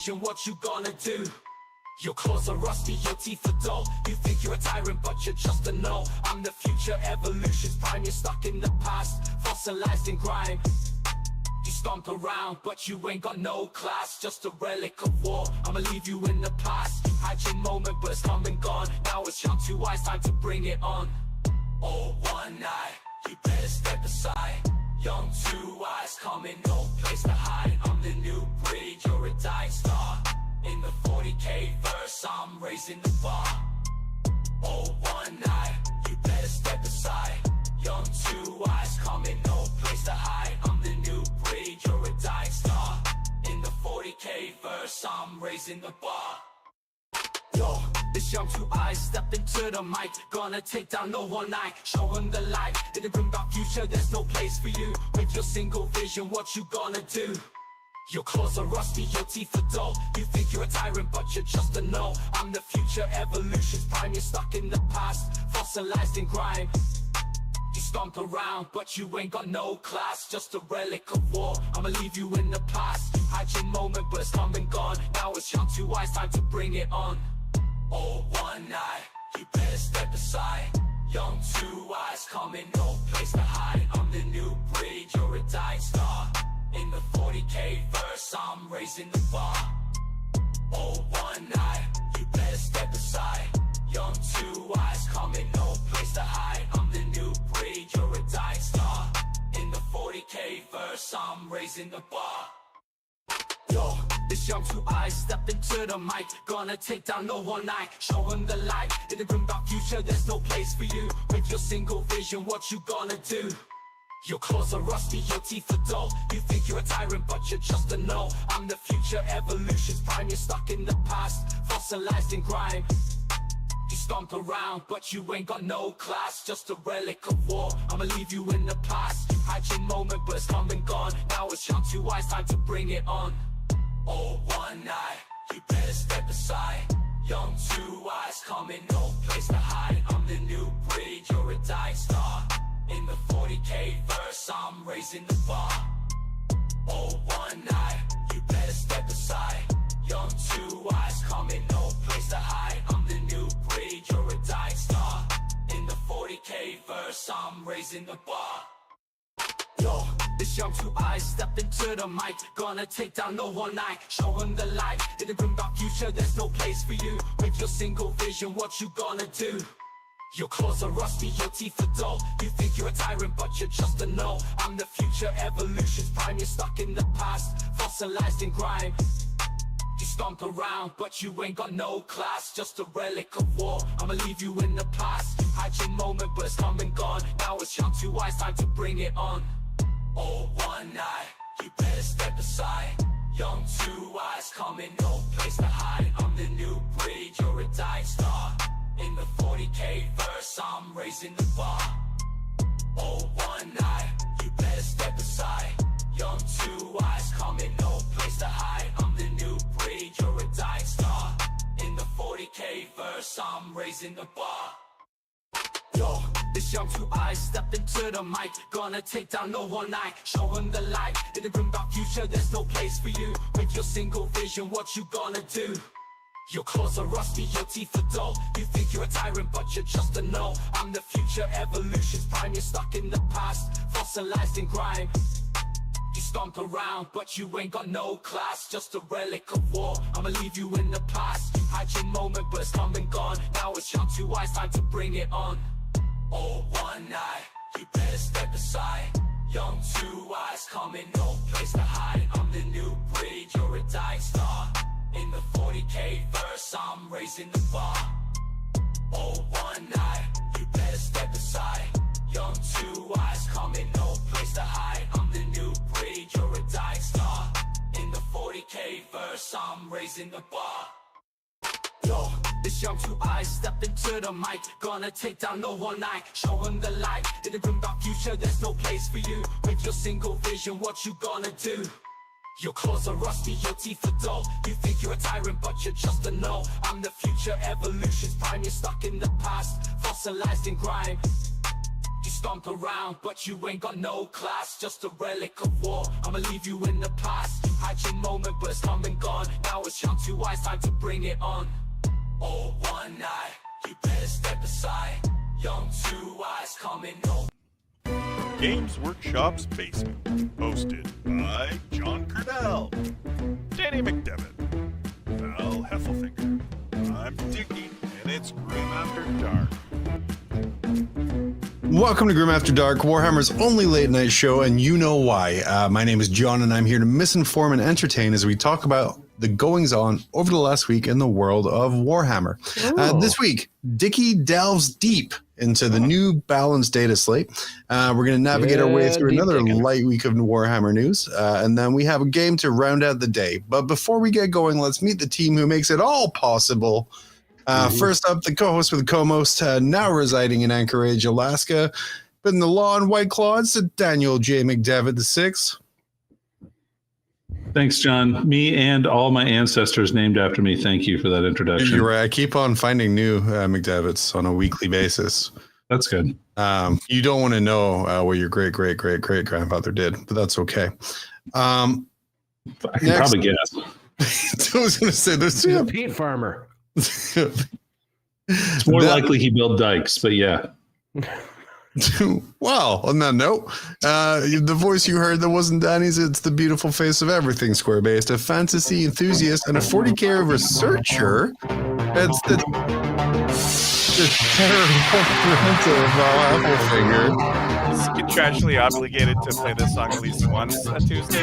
What you gonna do? Your claws are rusty, your teeth are dull. You think you're a tyrant, but you're just a null. I'm the future, evolution's prime. You're stuck in the past, fossilized in grime. You stomp around, but you ain't got no class. Just a relic of war, I'ma leave you in the past. You had your moment, but it's come and gone. Now it's young, too wise, time to bring it on. All one night, you better step aside. Young, two wise, coming, no place to hide. I'm the new breed, you're a dying star. In the 40K verse, I'm raising the bar. All one night, you better step aside. Young, two wise, coming, no place to hide. I'm the new breed, you're a dying star. In the 40K verse, I'm raising the bar. Yo, this young two eyes step into the mic. Gonna take down no one night, show them the light. In the grim dark future, there's no place for you. With your single vision, what you gonna do? Your claws are rusty, your teeth are dull. You think you're a tyrant, but you're just a null. I'm the future, evolution's prime. You're stuck in the past, fossilized in grime. You stomp around, but you ain't got no class. Just a relic of war, I'ma leave you in the past. You had your moment, but it's come and gone. Now it's young, too wise, time to bring it on. All one night, you better step aside. Young, two wise, coming, no place to hide. I'm the new breed, you're a dying star. In the 40K verse, I'm raising the bar. All one night, you better step aside. Young, two wise, coming, no place to hide. I'm the new breed, you're a dying star. In the 40K verse, I'm raising the bar. Yo, this young two eyes step into the mic. Gonna take down no one night, show them the light. In the grim dark future, there's no place for you. With your single vision, what you gonna do? Your claws are rusty, your teeth are dull. You think you're a tyrant, but you're just a null. I'm the future, evolution's prime. You're stuck in the past, fossilized in grime. You stomp around, but you ain't got no class. Just a relic of war, I'ma leave you in the past. You had your moment, but it's come and gone. Now it's young, too wise, time to bring it on. All one night, you better step aside. Young, two wise, coming, no place to hide. I'm the new breed, you're a dying star. In the 40K verse, I'm raising the bar. All one night, you better step aside. Young, two wise, coming, no place to hide. I'm the new breed, you're a dying star. In the 40K verse, I'm raising the bar. Yo, this young two eyes step into the mic. Gonna take down no one night, show them the light. In the grim dark future, there's no place for you. With your single vision, what you gonna do? Your claws are rusty, your teeth are dull. You think you're a tyrant, but you're just a null. I'm the future, evolution's prime. You're stuck in the past, fossilized in grime. You stomp around, but you ain't got no class. Just a relic of war, I'ma leave you in the past. You had your moment, but it's come and gone. Now it's young, too wise, time to bring it on. All one night, you better step aside. Young, two wise, coming, no place to hide. I'm the new breed, you're a dying star. In the 40K verse, I'm raising the bar. All one night, you better step aside. Young, two wise, coming, no place to hide. I'm the new breed, you're a dying star. In the 40K verse, I'm raising the bar. Yo, this young two eyes step into the mic. Gonna take down no one night, show them the light. In the grim dark future, there's no place for you. With your single vision, what you gonna do? Your claws are rusty, your teeth are dull. You think you're a tyrant, but you're just a null. I'm the future, evolution's prime. You're stuck in the past, fossilized in grime. You stomp around, but you ain't got no class. Just a relic of war, I'ma leave you in the past. You had your moment, but it's come and gone. Now it's young, too wise, time to bring it on. All one night, you better step aside. Young, two wise, coming, no place to hide. I'm the new breed, you're a dying star. In the 40K verse, I'm raising the bar. All one night, you better step aside. Young, two wise, coming, no place to hide. I'm the new breed, you're a dying star. In the 40K verse, I'm raising the bar. Yo, this young two eyes step into the mic. Gonna take down no one night, show them the light. In the grim dark future, there's no place for you. With your single vision, what you gonna do? Your claws are rusty, your teeth are dull. You think you're a tyrant, but you're just a null. I'm the future, evolution's prime. You're stuck in the past, fossilized in grime. You stomp around, but you ain't got no class. Just a relic of war, I'ma leave you in the past. You had your moment, but it's come and gone. Now it's young, too wise, time to bring it on. All one night, you better step aside. Young, two wise, coming home. Games Workshop's Basement, hosted by John Quennell, Danny McDevitt, Val Heffelfinger. I'm Dickie, and it's Grim After Dark. Welcome to Grim After Dark, Warhammer's only late night show, and you know why. My name is John, and I'm here to misinform and entertain as we talk about the goings-on over the last week in the world of Warhammer. This week, Dickie delves deep into the new balanced Dataslate. We're going to navigate our way through another light week of Warhammer news, and then we have a game to round out the day. But before we get going, let's meet the team who makes it all possible. First up, the co-host with the co-most, now residing in Anchorage, Alaska, but in the law and White Claws, Daniel J. McDevitt VI. Thanks, John. Me and all my ancestors named after me. Thank you for that introduction. You're right. I keep on finding new McDevitts on a weekly basis. That's good. You don't want to know what your great-great-great-great-grandfather did, but that's okay. I can probably guess. I was going to say this. He's a peat farmer. It's more likely he built dikes, but yeah. Well, on that note, the voice you heard that wasn't Danny's, it's the beautiful face of everything square-based, a fantasy enthusiast and a 40K researcher. It's the terrible parental of Heffelfinger. He's contractually obligated to play this song at least once on Tuesdays.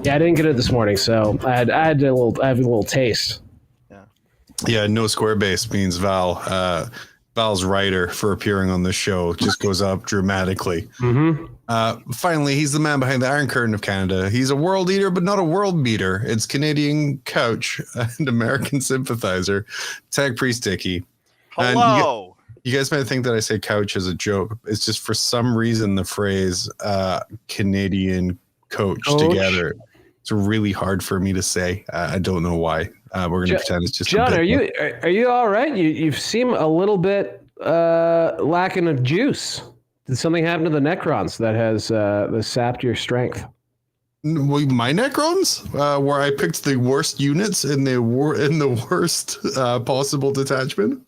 Yeah, I didn't get it this morning, so I had a little taste. Yeah, no square-based means Val's writer for appearing on the show just goes up dramatically. Finally, he's the man behind the Iron Curtain of Canada. He's a world eater, but not a world beater. It's Canadian couch and American sympathizer, Tag Priest Dickie. Hello. You guys might think that I say couch as a joke. It's just for some reason the phrase Canadian coach together. It's really hard for me to say. I don't know why. We're going to pretend it's just John. Are you all right? You seem a little bit lacking of juice. Did something happen to the Necrons that has sapped your strength? My Necrons, where I picked the worst units in the worst possible detachment.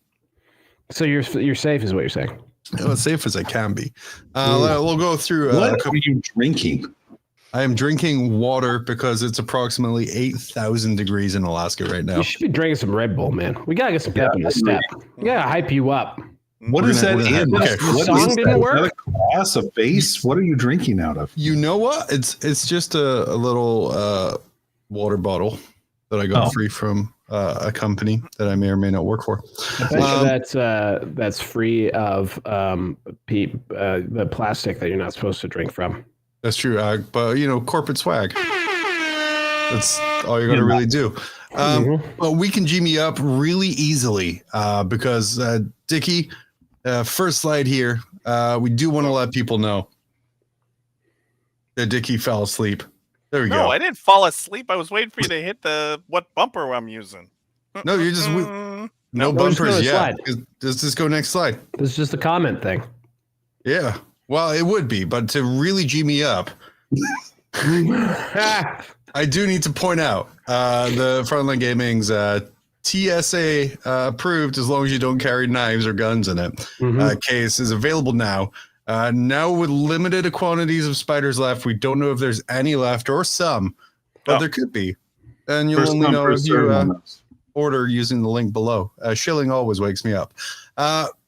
So you're safe, is what you're saying? As safe as I can be. We'll go through. What are you drinking? I am drinking water because it's approximately 8,000 degrees in Alaska right now. You should be drinking some Red Bull, man. We gotta get some pep in the step. We gotta hype you up. What is that in? Okay. The song didn't work? Is that a glass, a base? What are you drinking out of? You know what? It's just a little water bottle that I got free from a company that I may or may not work for. I bet you that's free of the plastic that you're not supposed to drink from. That's true, but corporate swag. That's all you're gonna really do. Well, we can G me up really easily because Dickie, first slide here. We do want to let people know that Dickie fell asleep. There we go. No, I didn't fall asleep. I was waiting for you to hit what bumper I'm using. No, you're just no bumpers yet. Let's just go next slide. This is just a comment thing. Yeah. Well, it would be, but to really G me up, I do need to point out the Frontline Gaming's TSA approved, as long as you don't carry knives or guns in it, case is available now. Now with limited quantities of spiders left. We don't know if there's any left or some, but there could be. And you'll only know if you order using the link below. Shilling always wakes me up.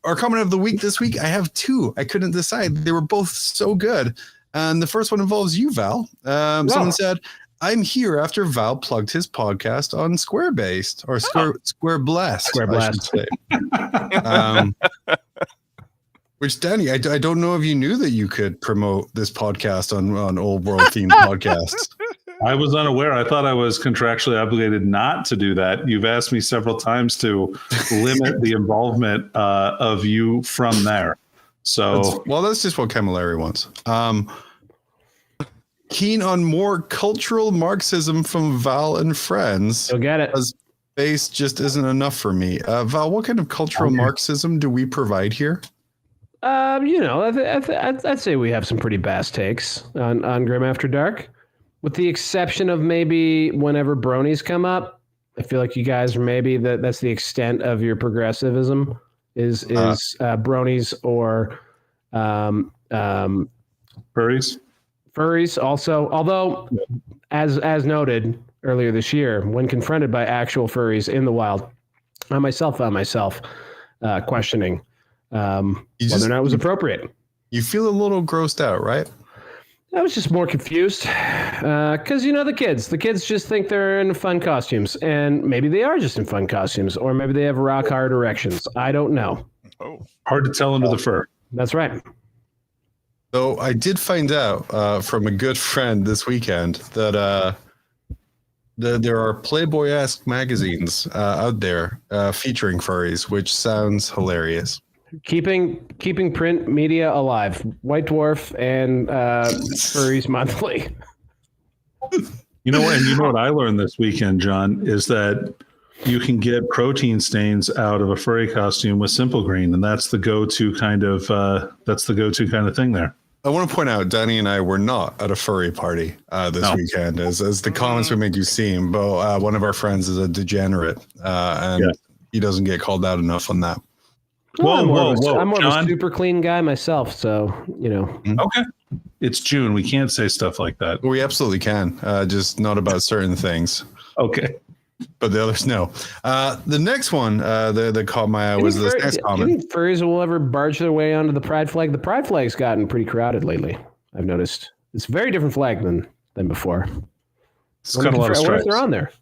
Our comment of the week this week, I have two. I couldn't decide. They were both so good. And the first one involves you, Val. Someone said, I'm here after Val plugged his podcast on Square-based or Square Blast. I should say. Which, Danny, I don't know if you knew that you could promote this podcast on old world themed podcasts. I was unaware. I thought I was contractually obligated not to do that. You've asked me several times to limit the involvement of you from there. So, that's just what Camilleri wants. Keen on more cultural Marxism from Val and friends. You'll get it. As base just isn't enough for me. Val, what kind of cultural Marxism do we provide here? I'd say we have some pretty bass takes on Grim After Dark, with the exception of maybe whenever bronies come up. I feel like you guys are maybe that's the extent of your progressivism is bronies or furries also. Although, as noted earlier this year, when confronted by actual furries in the wild, I myself found myself questioning whether or not it was appropriate. You feel a little grossed out, right? I was just more confused because, the kids just think they're in fun costumes, and maybe they are just in fun costumes, or maybe they have rock hard erections. I don't know. Oh, hard to tell under the fur. That's right. So I did find out from a good friend this weekend that there are Playboy-esque magazines out there featuring furries, which sounds hilarious. Keeping print media alive. White Dwarf and Furries Monthly. You know what I learned this weekend, John, is that you can get protein stains out of a furry costume with Simple Green, and that's the go-to kind of thing there. I want to point out, Danny and I were not at a furry party this weekend, as the comments would make you seem. But one of our friends is a degenerate, and he doesn't get called out enough on that. I'm more of a super clean guy myself, so Okay, it's June. We can't say stuff like that. We absolutely can, just not about certain things. Okay, but the others no. The next one that caught my eye was this next comment. Do you think furries will ever barge their way onto the pride flag? The pride flag's gotten pretty crowded lately. I've noticed it's a very different flag than before. It's got a lot of stripes. I wonder if they're on there.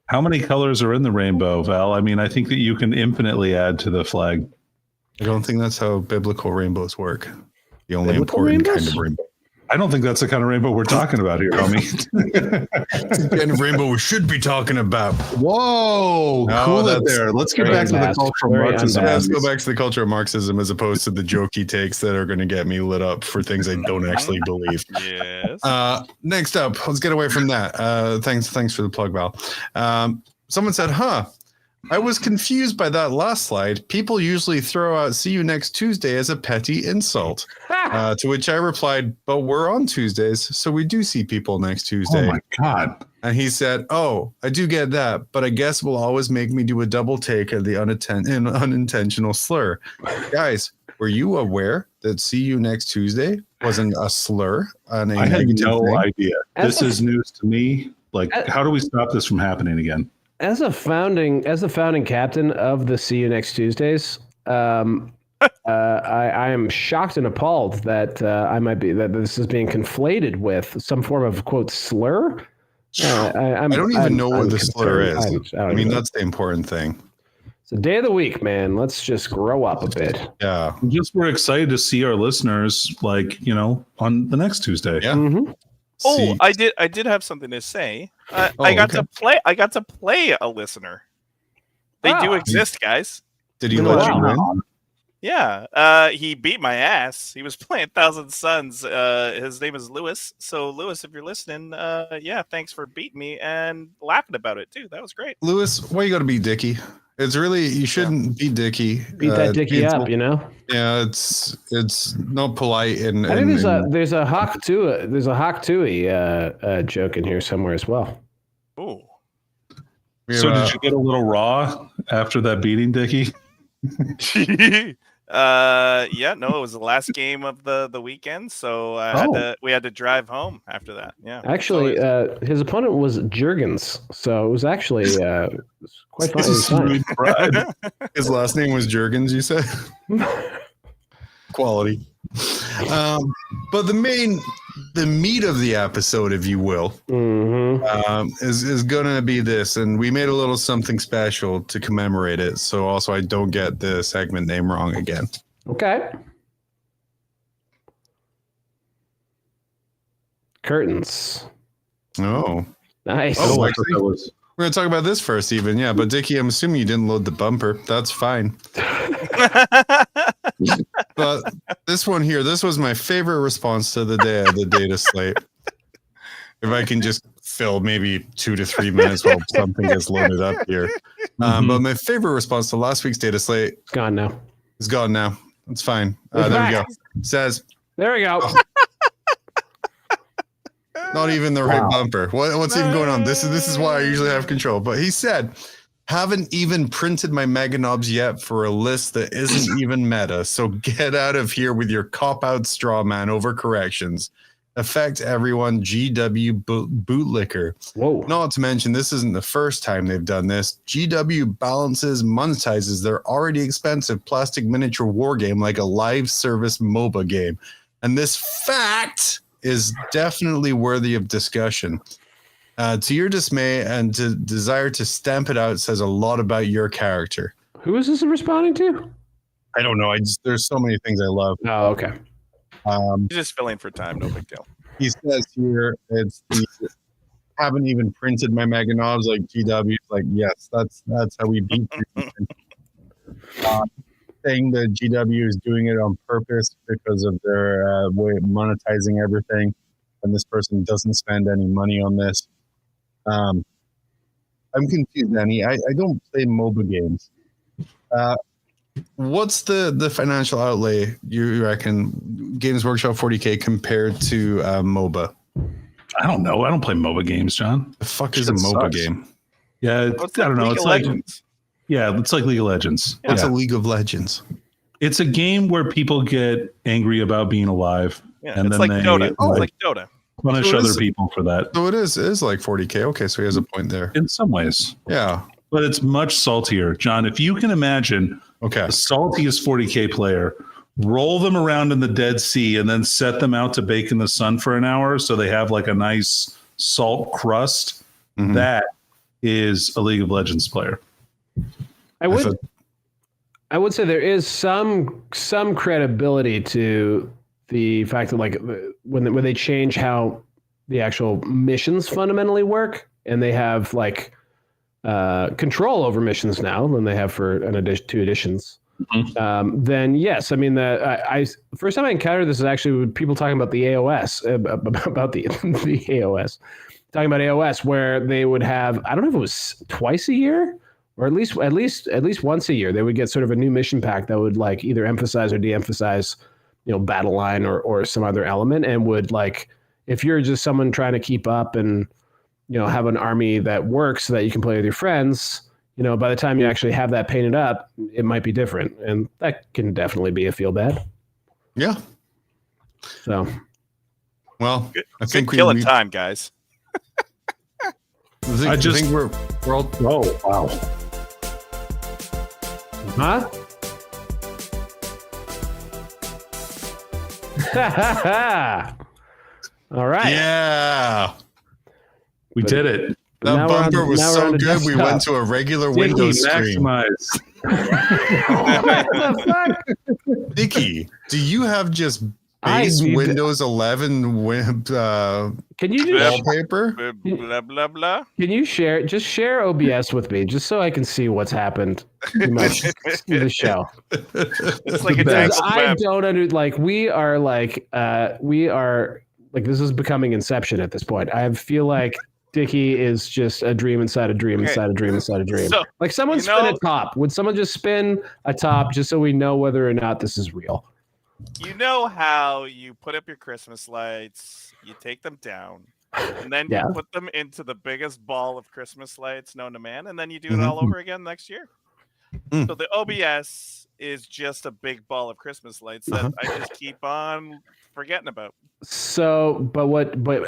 How many colors are in the rainbow, Val? I mean, I think that you can infinitely add to the flag. I don't think that's how biblical rainbows work. The only important kind of rainbow. I don't think that's the kind of rainbow we're talking about here, homie. It's the kind of rainbow we should be talking about. Whoa, cool it there. Let's get back to the culture of Marxism. Let's go back to the culture of Marxism as opposed to the jokey takes that are going to get me lit up for things I don't actually believe. yes. Next up, let's get away from that. Thanks for the plug, Val. Someone said, I was confused by that last slide. People usually throw out "see you next Tuesday" as a petty insult. To which I replied, but we're on Tuesdays, so we do see people next Tuesday. Oh my God. And he said, oh, I do get that, but I guess will always make me do a double take of the unintentional slur. Guys, were you aware that "see you next Tuesday" wasn't a slur? I had no idea. This is news to me. Like, how do we stop this from happening again? As the founding captain of the "See You Next Tuesdays," I am shocked and appalled that that this is being conflated with some form of quote slur. I don't even know what the slur is. I mean, know. That's the important thing. It's the day of the week, man. Let's just grow up a bit. Yeah. We're excited to see our listeners, on the next Tuesday. Yeah. Mm-hmm. Oh, I did have something to say. I got to play a listener. They do exist, guys. Did he let you win? Yeah. He beat my ass. He was playing Thousand Suns. His name is Lewis. So Lewis, if you're listening, thanks for beating me and laughing about it too. That was great. Lewis, why you got to beat Dickie? It's really, you shouldn't beat Dickie. Beat that Dickie up, Yeah, it's not polite. And I think there's a Hawk Tui joke in here somewhere as well. Oh. So did you get a little raw after that beating, Dickie? It was the last game of the weekend, so we had to drive home after that. Yeah, actually, his opponent was Jurgens, so it was actually quite fun. His last name was Jurgens, you said. Quality. But the meat of the episode, if you will, is gonna be this, and we made a little something special to commemorate it. So also, I don't get the segment name wrong again. Okay. Curtains. Oh, nice. Oh, actually, we're gonna talk about this first, even. Yeah, but Dickie, I'm assuming you didn't load the bumper. That's fine. But this one here, this was my favorite response to the day of the Dataslate. If I can just fill maybe 2 to 3 minutes while something gets loaded up here. But my favorite response to last week's Dataslate it's gone now. It's gone now. It's fine. It's There we go. back. Says There we go. not even the right bumper. What's even going on? This is why I usually have control. But he said, haven't even printed my mega knobs yet for a list that isn't even meta. So get out of here with your cop-out straw man overcorrections. Affect everyone, GW bootlicker. Whoa. Not to mention, this isn't the first time they've done this. GW balances, monetizes their already expensive plastic miniature war game like a live service MOBA game. And this fact is definitely worthy of discussion. To your dismay and to desire to stamp it out says a lot about your character. Who is this responding to? I don't know. There's so many things I love. Oh, okay. Just filling for time, no big deal. He says here, haven't even printed my mega knobs like GW. Like, yes, that's how we beat saying that GW is doing it on purpose because of their way of monetizing everything, and this person doesn't spend any money on this. I'm confused, Danny. I don't play MOBA games. What's the financial outlay you reckon Games Workshop 40K compared to MOBA? I don't know. I don't play MOBA games, John. The fuck is a MOBA game? Yeah, What's I don't know. League It's of like Legends? it's like League of Legends. What's Yeah. a League of Legends? It's a game where people get angry about being alive, Yeah, and it's then like they Dota. It's like Dota. punish So it other is- people for that. So it is like 40K. Okay, so he has a point there. In some ways, Yeah. but it's much saltier, John. If you can imagine Okay. the saltiest 40K player, roll them around in the Dead Sea, and then set them out to bake in the sun for an hour, so they have like a nice salt crust. Mhm. That is a League of Legends player. I would say there is some credibility to the fact that like when they change how the actual missions fundamentally work, and they have like control over missions now than they have for an addition 2 editions. Then yes, I mean the first time I encountered this is actually with people talking about the AOS about the AOS, talking about AOS where they would have, I don't know if it was twice a year or at least once a year, they would get sort of a new mission pack that would like either emphasize or de-emphasize, battle line or some other element, and would like, if you're just someone trying to keep up and have an army that works so that you can play with your friends, by the time you actually have that painted up, it might be different, and that can definitely be a feel bad. Yeah. So, Well, I Good think killing we time, guys. I think we're all. Oh wow! huh? All right. Yeah. We did it. That Now we're on- bumper was now we're so on the good. We desktop. went to a regular Dickie, Windows screen. maximize. What the fuck? Dickie, do you have just I base need to- Windows 11 Can you just wallpaper? Blah blah blah. can you share OBS with me just so I can see what's happened in the show? It's like a Because tangled I web. don't we are like this is becoming Inception at this point. I feel like Dickie is just a dream inside a dream Okay. inside a dream inside a dream. So, Like someone you spin know- a top. Would someone just spin a top just so we know whether or not this is real? You know how you put up your Christmas lights, you take them down, and then Yeah. you put them into the biggest ball of Christmas lights known to man, and then you do it all over again next year. Mm. So the OBS is just a big ball of Christmas lights that I just keep on forgetting about. So, but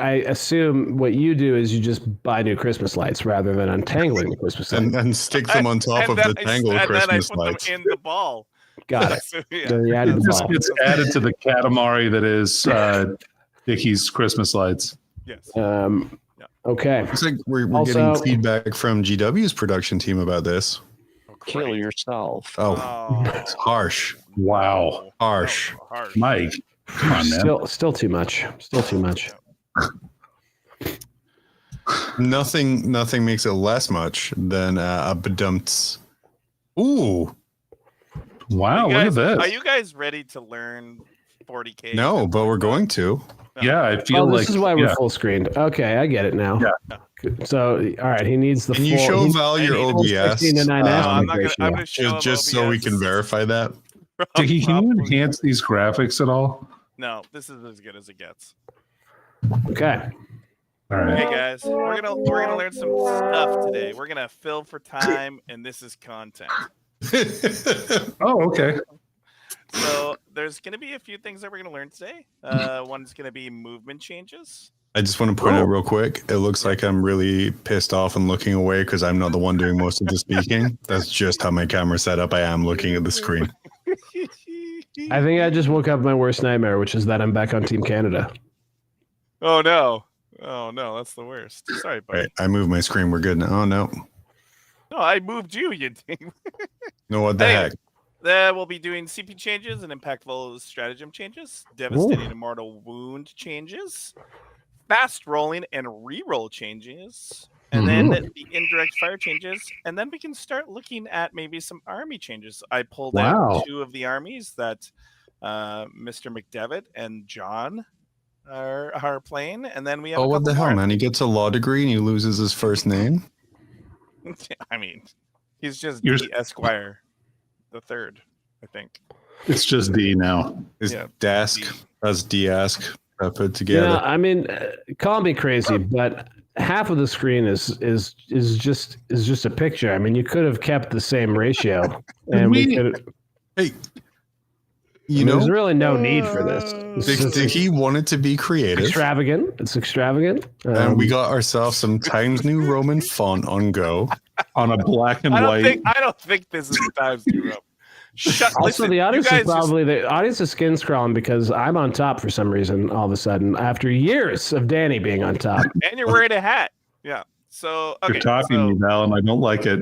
I assume what you do is you just buy new Christmas lights rather than untangling the Christmas lights. And stick them on top of the tangled Christmas then I put lights. them in the ball. Got it. So, yeah. So you added the This ball. gets added to the Katamari that is Dickie's Christmas lights. Yes. Okay. It's like we're Also- getting feedback from GW's production team about this. Kill yourself. Oh, it's harsh. Wow. Harsh. Harsh. Mike, come on, man. Still too much. Still too much. Nothing makes it less much than a badumts. Ooh, Wow, You look at guys- this. Are you guys ready to learn 40K? no, but we're going to. Yeah, I feel Oh, like this is why we're yeah. full screened. Okay, I get it now. Yeah. So, all right, he needs the Can full. you show he's- Val your I need full OBS? 16 to 9 No, aspect I'm not gonna. ratio. I'm gonna show just so we can OBS verify that. Dickie, can you Probably- enhance these graphics at all? No, this is as good as it gets. Okay. All right. Hey guys, we're gonna learn some stuff today. We're gonna fill for time, and this is content. Oh, okay. So there's gonna be a few things that we're gonna learn today. One's gonna be movement changes. I just want to point out real quick. It looks like I'm really pissed off and looking away because I'm not the one doing most of the speaking. That's just how my camera's set up. I am looking at the screen. I think I just woke up my worst nightmare, which is that I'm back on Team Canada. Oh no! Oh no! That's the worst. Sorry, buddy. Right, I moved my screen. We're good now. Oh no, No, I moved you. You ding. no, what the Anyway. heck? We'll be doing CP changes and impactful stratagem changes, devastating immortal wound changes, fast rolling and reroll changes, and then the indirect fire changes, and then we can start looking at maybe some army changes. I pulled out 2 of the armies that Mr. McDevitt and John are playing, and then we have. Oh, a what the couple hell, more. man? He gets a law degree and he loses his first name. I mean, he's just You're- the Esquire, the third, I think. It's just D now. His Yeah. desk. That's D-ask. Put Yeah, together. I mean, call me crazy, but half of the screen is just a picture. I mean, you could have kept the same ratio, and we could. Hey, you know, There's really no need for this. It's Dickie wanted to be creative, extravagant. It's extravagant. and we got ourselves some Times New Roman font on Go. On a black and I white. don't think this is Times New Roman. Shut. Also, listen, the you audience guys is probably the audience is skin scrawling because I'm on top for some reason. All of a sudden, after years of Danny being on top, and you're wearing a hat. Yeah. So okay. You're copying me, Val, and I don't like it.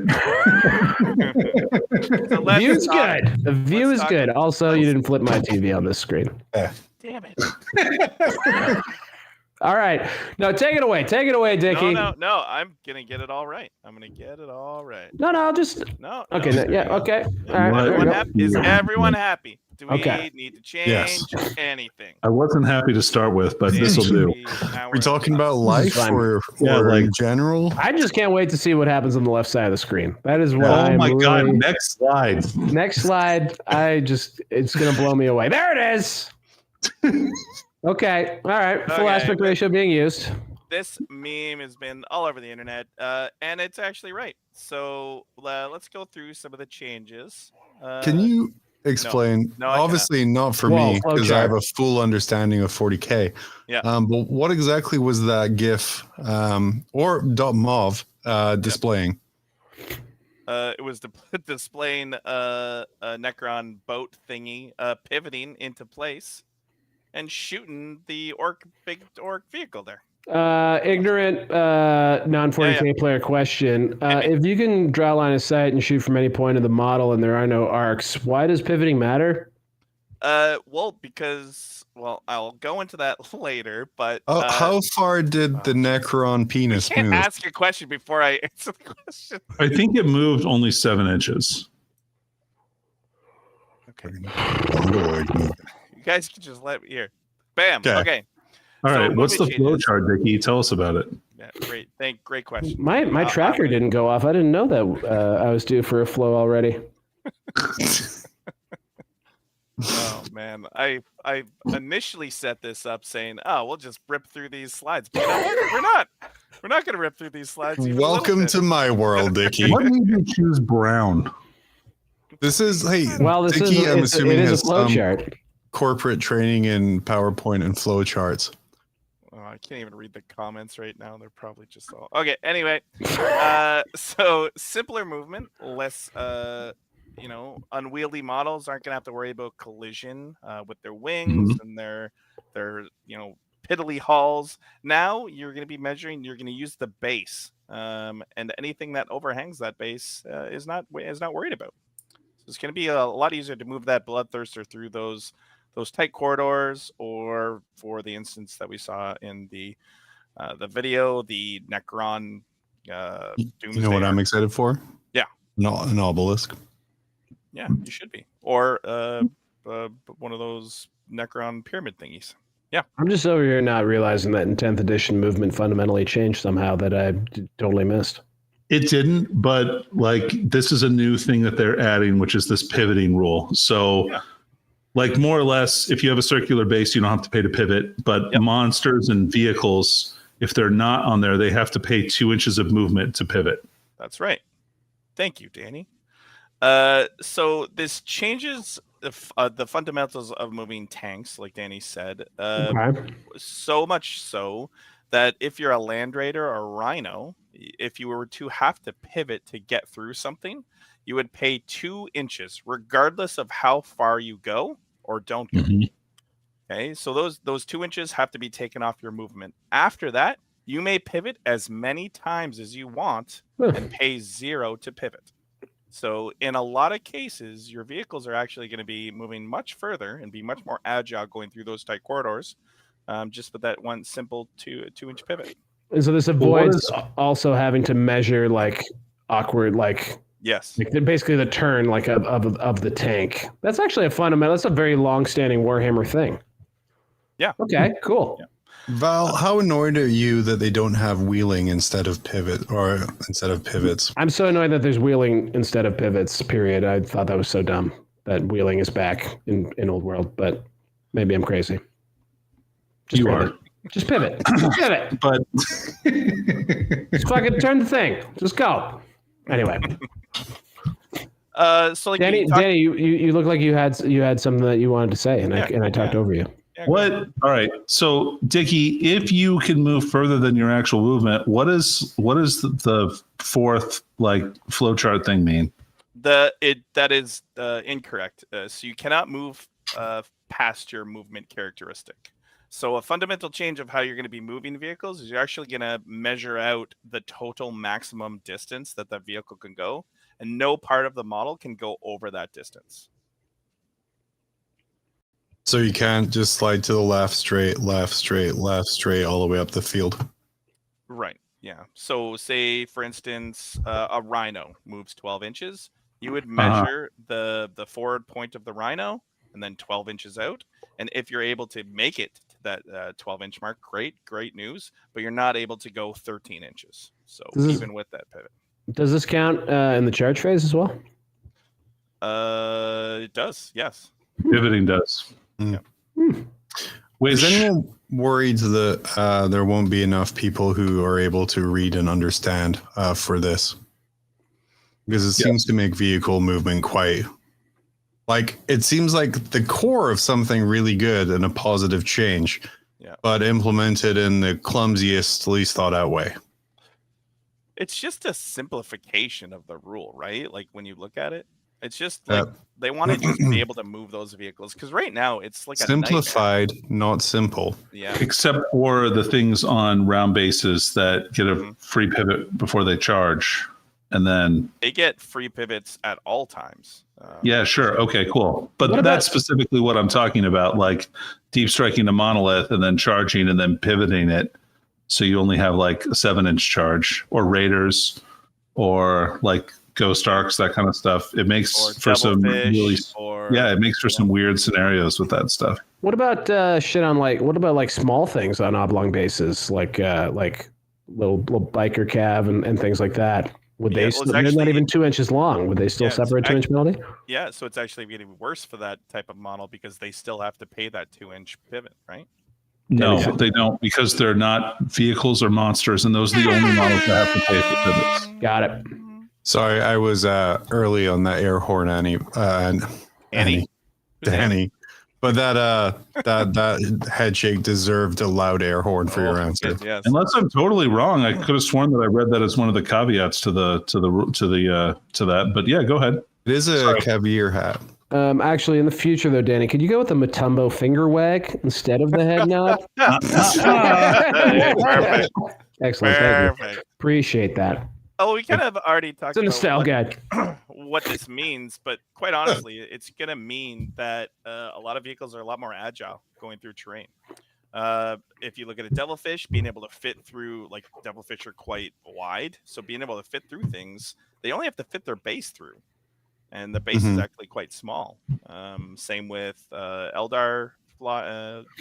So let's view's talk- good. The view is talk- good. Also, you didn't flip my TV on this screen. Damn it. All right, no, take it away. Take it away, Dickie. No. I'm gonna get it all right. I'm gonna get it all right. No, I'll just. No. Okay, no. yeah, okay. All right, What? there we Everyone go. happy? Is everyone happy? Do we Okay. need to change Yes. anything? I wasn't happy to start with, but this will do. Now We're talking about life fine. or, Yeah, or like- in general. I just can't wait to see what happens on the left side of the screen. That is what Oh I'm my God! really- Next slide. Next slide. It's gonna blow me away. There it is. Okay. All right. Full Okay. aspect ratio being used. This meme has been all over the internet, and it's actually right. So let's go through some of the changes. Can you explain? No, I cannot. Obviously, not for Well, me because I have a full understanding of 40K. Yeah. But what exactly was that GIF or .mov displaying? It was displaying a Necron boat thingy pivoting into place and shooting the big orc vehicle there. Ignorant non-40K Yeah. player question. If you can draw a line of sight and shoot from any point of the model and there are no arcs, why does pivoting matter? Because I'll go into that later. But How far did the Necron penis can't move? ask a question before I answer the question. I think it moved only 7 inches. Okay, Mongoloid movement. you guys can just let me hear. Bam. Okay. Okay. All So right, what's the movement flow changes. chart, Dickie? Tell us about it. Yeah, great question. My tracker didn't go off. I didn't know that I was due for a flow already. Oh man, I initially set this up saying, "Oh, we'll just rip through these slides." But you know what? We're not going to rip through these slides. even a little Welcome bit. to my world, Dickie. What made you choose brown? This is Well, this Dickie, I'm is assuming it is has a flow some chart. corporate training in PowerPoint and flow charts. Oh, I can't even read the comments right now. They're probably just all okay. Anyway, so simpler movement, less unwieldy models aren't going to have to worry about collision with their wings and their piddly hulls. Now you're going to be measuring. You're going to use the base, and anything that overhangs that base is not worried about. So it's going to be a lot easier to move that bloodthirster through those tight corridors, or for the instance that we saw in the video, the Necron. You know what I'm excited for? Yeah. Not an obelisk. Yeah, you should be, or one of those Necron pyramid thingies. Yeah, I'm just over here not realizing that in 10th edition movement fundamentally changed somehow that I totally missed. It didn't, but like this is a new thing that they're adding, which is this pivoting rule. So like more or less, if you have a circular base, you don't have to pay to pivot, but monsters and vehicles, if they're not on there, they have to pay 2 inches of movement to pivot. That's right. Thank you, Danny. So this changes the fundamentals of moving tanks, like Danny said. So much so that if you're a Land Raider or a Rhino, if you were to have to pivot to get through something, you would pay 2 inches, regardless of how far you go or don't go. Okay, so those 2 inches have to be taken off your movement. After that, you may pivot as many times as you want and pay 0 to pivot. So in a lot of cases, your vehicles are actually going to be moving much further and be much more agile going through those tight corridors, just with that one simple 2-inch pivot. And so this avoids also having to measure like awkward, like basically the turn like of the tank. That's actually a fundamental. That's a very long-standing Warhammer thing. Yeah. Okay. Cool. Yeah. Val, how annoyed are you that they don't have wheeling instead of pivot or instead of pivots? I'm so annoyed that there's wheeling instead of pivots, period. I thought that was so dumb that wheeling is back in Old World, but maybe I'm crazy. Just pivot. Just pivot. Pivot. But just fucking turn the thing. Just go. Anyway. So like Danny, you look like you had something that you wanted to say, and I talked over you. What? All right. So, Dickie, if you can move further than your actual movement, what is the fourth like flowchart thing mean? That is incorrect. So you cannot move past your movement characteristic. So a fundamental change of how you're going to be moving vehicles is you're actually going to measure out the total maximum distance that the vehicle can go, and no part of the model can go over that distance. So you can't just slide to the left, straight, all the way up the field. Right. Yeah. So say, for instance, a Rhino moves 12 inches. You would measure the forward point of the Rhino and then 12 inches out. And if you're able to make it to that 12-inch mark, great news. But you're not able to go 13 inches. So even with that pivot. Does this count in the charge phase as well? It does. Yes. Pivoting does. Yeah. Is anyone worried that there won't be enough people who are able to read and understand for this? Because it seems to make vehicle movement quite like it seems like the core of something really good and a positive change, but implemented in the clumsiest, least thought out way. It's just a simplification of the rule, right? Like when you look at it. It's just like they want to just be able to move those vehicles because right now it's like simplified, not simple. Yeah. Except for the things on round bases that get a free pivot before they charge, and then they get free pivots at all times. Yeah, sure. Okay, cool. But that's specifically what I'm talking about, like deep striking a monolith and then charging and then pivoting it, so you only have like a 7-inch charge, or raiders, or like Ghost Arcs, that kind of stuff. It makes for some really, it makes for some weird scenarios with that stuff. What about shit on what about small things on oblong bases, like little biker cav and things like that? Would they? They're not even 2 inches long. Would they still separate 2-inch penalty? Yeah, so it's actually getting worse for that type of model because they still have to pay that 2-inch pivot, right? No, they don't, because they're not vehicles or monsters, and those are the only models that have to pay for pivots. Got it. Sorry, I was early on that air horn, Danny. But that head shake deserved a loud air horn for your answer. Yes. Unless I'm totally wrong, I could have sworn that I read that as one of the caveats to that. But yeah, go ahead. It is a caviar hat. Actually, in the future, though, Danny, could you go with the Matumbo finger wag instead of the head nod? Perfect. Excellent. Thank you. Appreciate that. Oh, we kind of already talked about what this means, but quite honestly, it's going to mean that a lot of vehicles are a lot more agile going through terrain. If you look at a devilfish, being able to fit through, like devilfish are quite wide, so being able to fit through things, they only have to fit their base through, and the base is actually quite small. Same with Eldar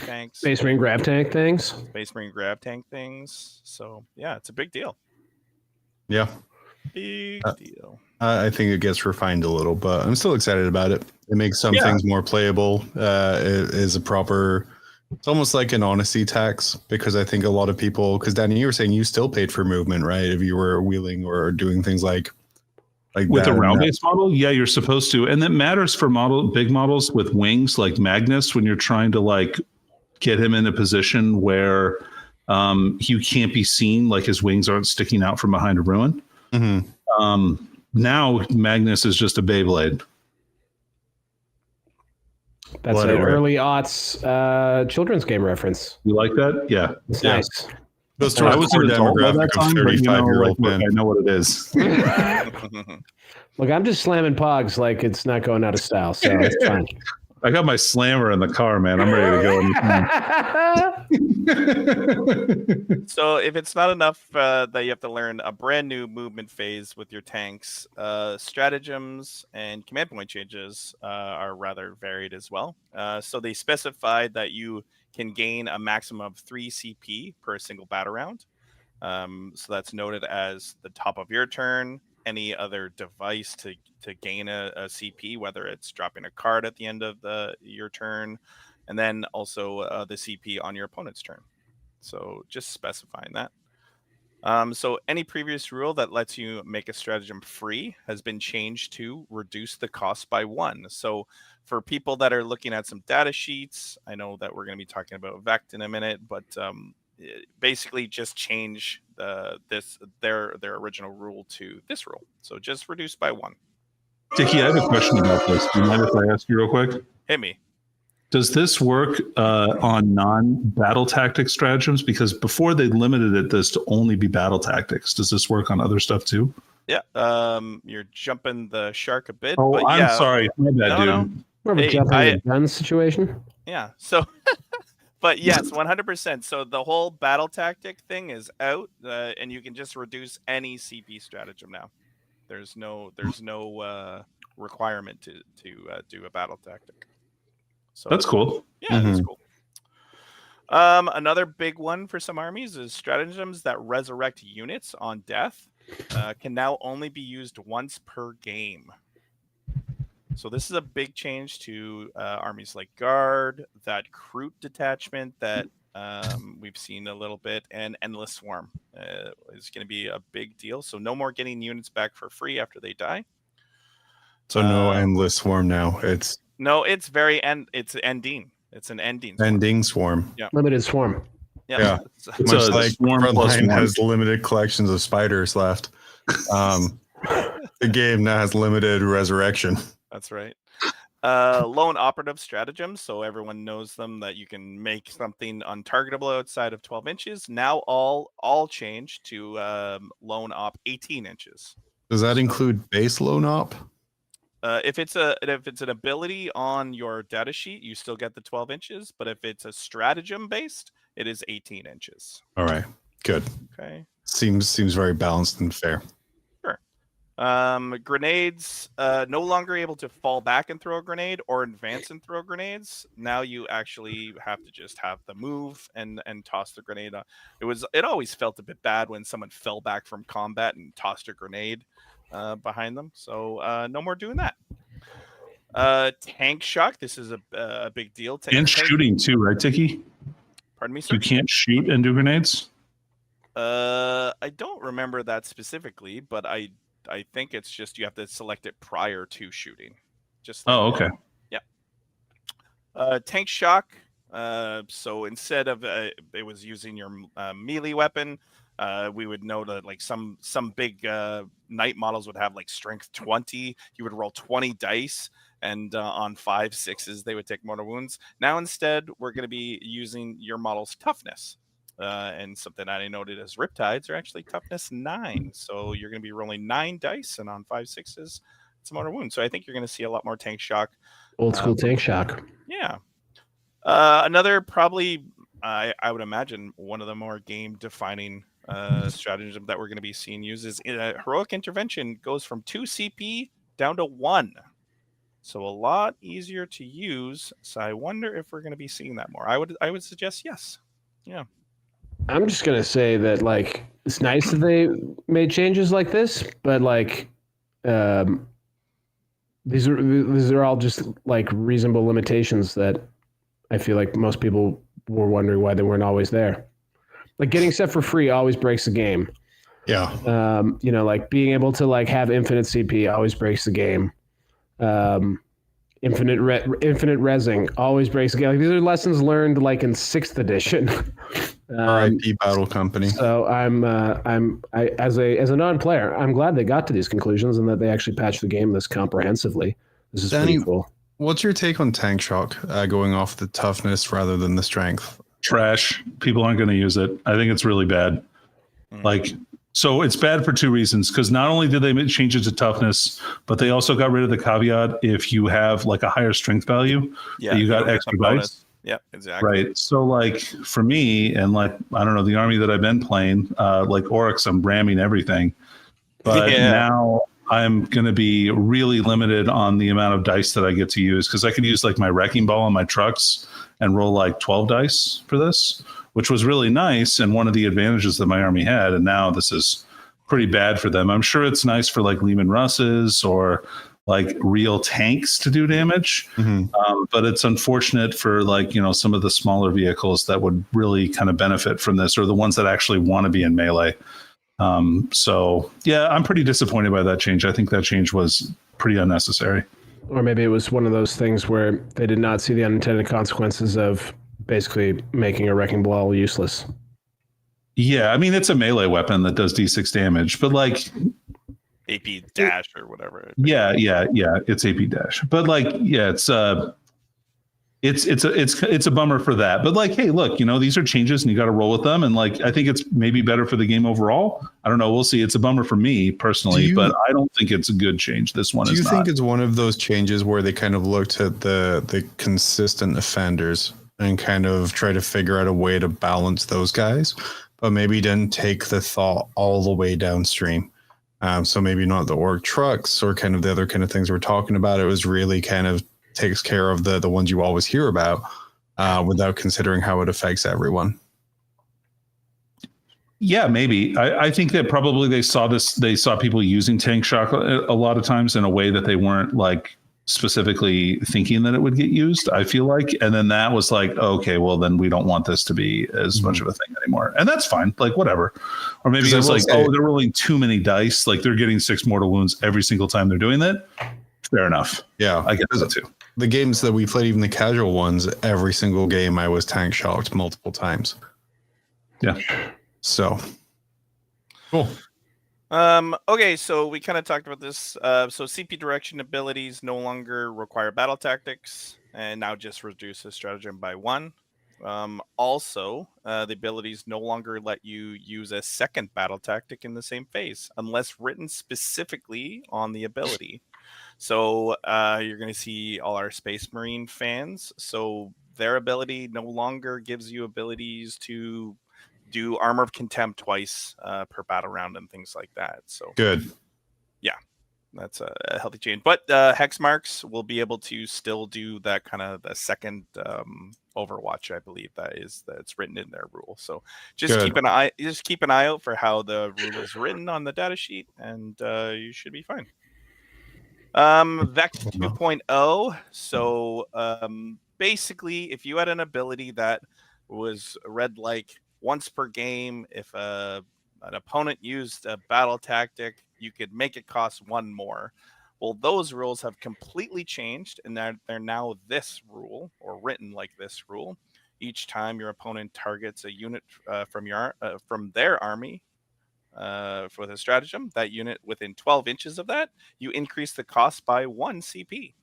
tanks, Space Marine grav tank things. So yeah, it's a big deal. Yeah. Big deal. I think it gets refined a little, but I'm still excited about it. It makes some things more playable. It is a proper. It's almost like an honesty tax, because I think a lot of people. Because Danny, you were saying you still paid for movement, right? If you were wheeling or doing things like with that a round-based model, yeah, you're supposed to, and that matters for big models with wings like Magnus when you're trying to like get him in a position where he can't be seen, like his wings aren't sticking out from behind a ruin. Mm-hmm. Now Magnus is just a Beyblade. That's an early aughts children's game reference. You like that? Yeah, it's nice. Those towards the core demographic of 35-year-old men. I know what it is. Look, I'm just slamming Pogs like it's not going out of style, so it's fine. I got my slammer in the car, man. I'm ready to go. So if it's not enough that you have to learn a brand new movement phase with your tanks, stratagems and command point changes are rather varied as well. So they specified that you can gain a maximum of 3 CP per single battle round. So that's noted as the top of your turn. Any other device to gain a CP, whether it's dropping a card at the end of your turn, and then also the CP on your opponent's turn. So just specifying that. So any previous rule that lets you make a stratagem free has been changed to reduce the cost by 1. So for people that are looking at some data sheets, I know that we're going to be talking about Vect in a minute, but basically just change their original rule to this rule. So just reduce by 1. Dickie, I have a question about this. Do you mind if I ask you real quick? Hit me. Does this work on non-battle tactic stratagems? Because before they limited this to only be battle tactics. Does this work on other stuff too? Yeah. You're jumping the shark a bit. Oh, but I'm yeah. sorry. My bad, dude. No. More of a jumping the gun situation. Yeah. So, but yes, 100%. So the whole battle tactic thing is out, and you can just reduce any CP stratagem now. There's no requirement to do a battle tactic. So that's cool. Yeah, that's cool. Another big one for some armies is stratagems that resurrect units on death can now only be used once per game. So this is a big change to armies like Guard, that Kroot detachment that we've seen a little bit, and Endless Swarm is going to be a big deal. So no more getting units back for free after they die. So no Endless Swarm now. It's ending. It's an ending. Ending swarm. Yeah. Limited swarm. Yeah. Much like Frontline has limited collections of spiders left. The game now has limited resurrection. That's right. Lone operative stratagems, so everyone knows them, that you can make something untargetable outside of 12 inches. Now all change to lone op 18 inches. Does that include base lone op? If it's an ability on your data sheet, you still get the 12 inches. But if it's a stratagem based, it is 18 inches. All right, good. Okay. Seems very balanced and fair. Sure. Grenades, no longer able to fall back and throw a grenade or advance and throw grenades. Now you actually have to just have the move and toss the grenade. It always felt a bit bad when someone fell back from combat and tossed a grenade behind them. So no more doing that. Tank shock. This is a big deal. And shooting too, right, Dickie? Pardon me, sir? You can't shoot and do grenades? I don't remember that specifically, but I think it's just you have to select it prior to shooting. Just like okay. Yeah. Tank shock. So instead of it was using your melee weapon, we would know that like some big knight models would have like strength 20. You would roll 20 dice, and on 5, 6s they would take mortal wounds. Now instead we're going to be using your model's toughness. And something that I noted as Riptides are actually toughness 9. So you're going to be rolling 9 dice, and on 5, 6s it's a mortal wound. So I think you're going to see a lot more tank shock. Old school tank shock. Yeah. Another probably I would imagine one of the more game defining stratagem that we're going to be seeing used is heroic intervention goes from 2 CP down to 1. So a lot easier to use. So I wonder if we're going to be seeing that more. I would suggest yes. Yeah. I'm just gonna say that like it's nice that they made changes like this, but like these are all just like reasonable limitations that I feel like most people were wondering why they weren't always there. Like getting stuff for free always breaks the game. Yeah. Like being able to like have infinite CP always breaks the game. Infinite resing always breaks the game. Like these are lessons learned like in 6th edition. R.I.P. Battle Company. So as a non-player, I'm glad they got to these conclusions and that they actually patched the game this comprehensively. This is Danny, pretty cool. What's your take on Tank Shock going off the toughness rather than the strength? Trash. People aren't going to use it. I think it's really bad. Like, so it's bad for 2 reasons. Because not only did they change it to toughness, but they also got rid of the caveat if you have like a higher strength value, you got extra dice. Yeah, exactly. Right. So like for me and like, I don't know, the army that I've been playing, like Oryx, I'm ramming everything. But now I'm going to be really limited on the amount of dice that I get to use because I could use like my wrecking ball on my trucks and roll like 12 dice for this, which was really nice and one of the advantages that my army had. And now this is pretty bad for them. I'm sure it's nice for like Lehman Russes or like real tanks to do damage. But it's unfortunate for like, some of the smaller vehicles that would really kind of benefit from this or the ones that actually want to be in melee. So yeah, I'm pretty disappointed by that change. I think that change was pretty unnecessary. Or maybe it was one of those things where they did not see the unintended consequences of basically making a wrecking ball useless. Yeah, I mean, it's a melee weapon that does D6 damage, but like AP dash or whatever. Yeah, it's AP dash. But like, yeah, it's a bummer for that. But like, hey, look, these are changes and you got to roll with them. And like, I think it's maybe better for the game overall. I don't know. We'll see. It's a bummer for me personally, but I don't think it's a good change. This one is not. Do you think it's one of those changes where they kind of looked at the consistent offenders and kind of try to figure out a way to balance those guys, but maybe didn't take the thought all the way downstream? So maybe not the org trucks or kind of the other kind of things we're talking about. It was really kind of takes care of the ones you always hear about without considering how it affects everyone. Yeah, maybe. I think that probably they saw people using Tank Shock a lot of times in a way that they weren't like specifically thinking that it would get used, I feel like. And then that was like, okay, well, then we don't want this to be as much of a thing anymore. And that's fine. Like, whatever. Or maybe it's like, they're rolling too many dice. Like they're getting 6 mortal wounds every single time they're doing that. Fair enough. Yeah. I guess that too. The games that we played, even the casual ones, every single game I was tank shocked multiple times. Yeah. So cool. Okay, so we kind of talked about this. So CP direction abilities no longer require battle tactics and now just reduces stratagem by 1. Also, the abilities no longer let you use a second battle tactic in the same phase unless written specifically on the ability. So you're going to see all our Space Marine fans. So their ability no longer gives you abilities to do Armor of Contempt twice per battle round and things like that. So good. Yeah, that's a healthy change. But hex marks will be able to still do that kind of the second Overwatch, I believe that's written in their rule. So just keep an eye out for how the rule is written on the data sheet, and you should be fine. Vect 2.0. So basically, if you had an ability that was read like once per game, if an opponent used a battle tactic, you could make it cost 1 more. Well, those rules have completely changed, and they're now this rule, or written like this rule. Each time your opponent targets a unit from their army for the stratagem, that unit within 12 inches of that, you increase the cost by 1 CP.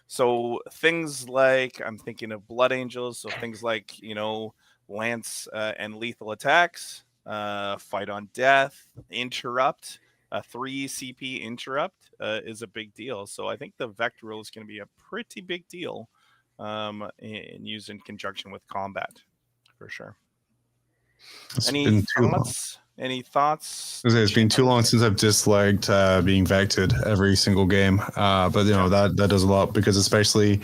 So things like, I'm thinking of Blood Angels, so things like, lance and lethal attacks, fight on death, interrupt, 3 CP interrupt is a big deal. So I think the Vect rule is going to be a pretty big deal and used in conjunction with combat for sure. Any thoughts? It's been too long since I've disliked being vected every single game. But that does a lot, because especially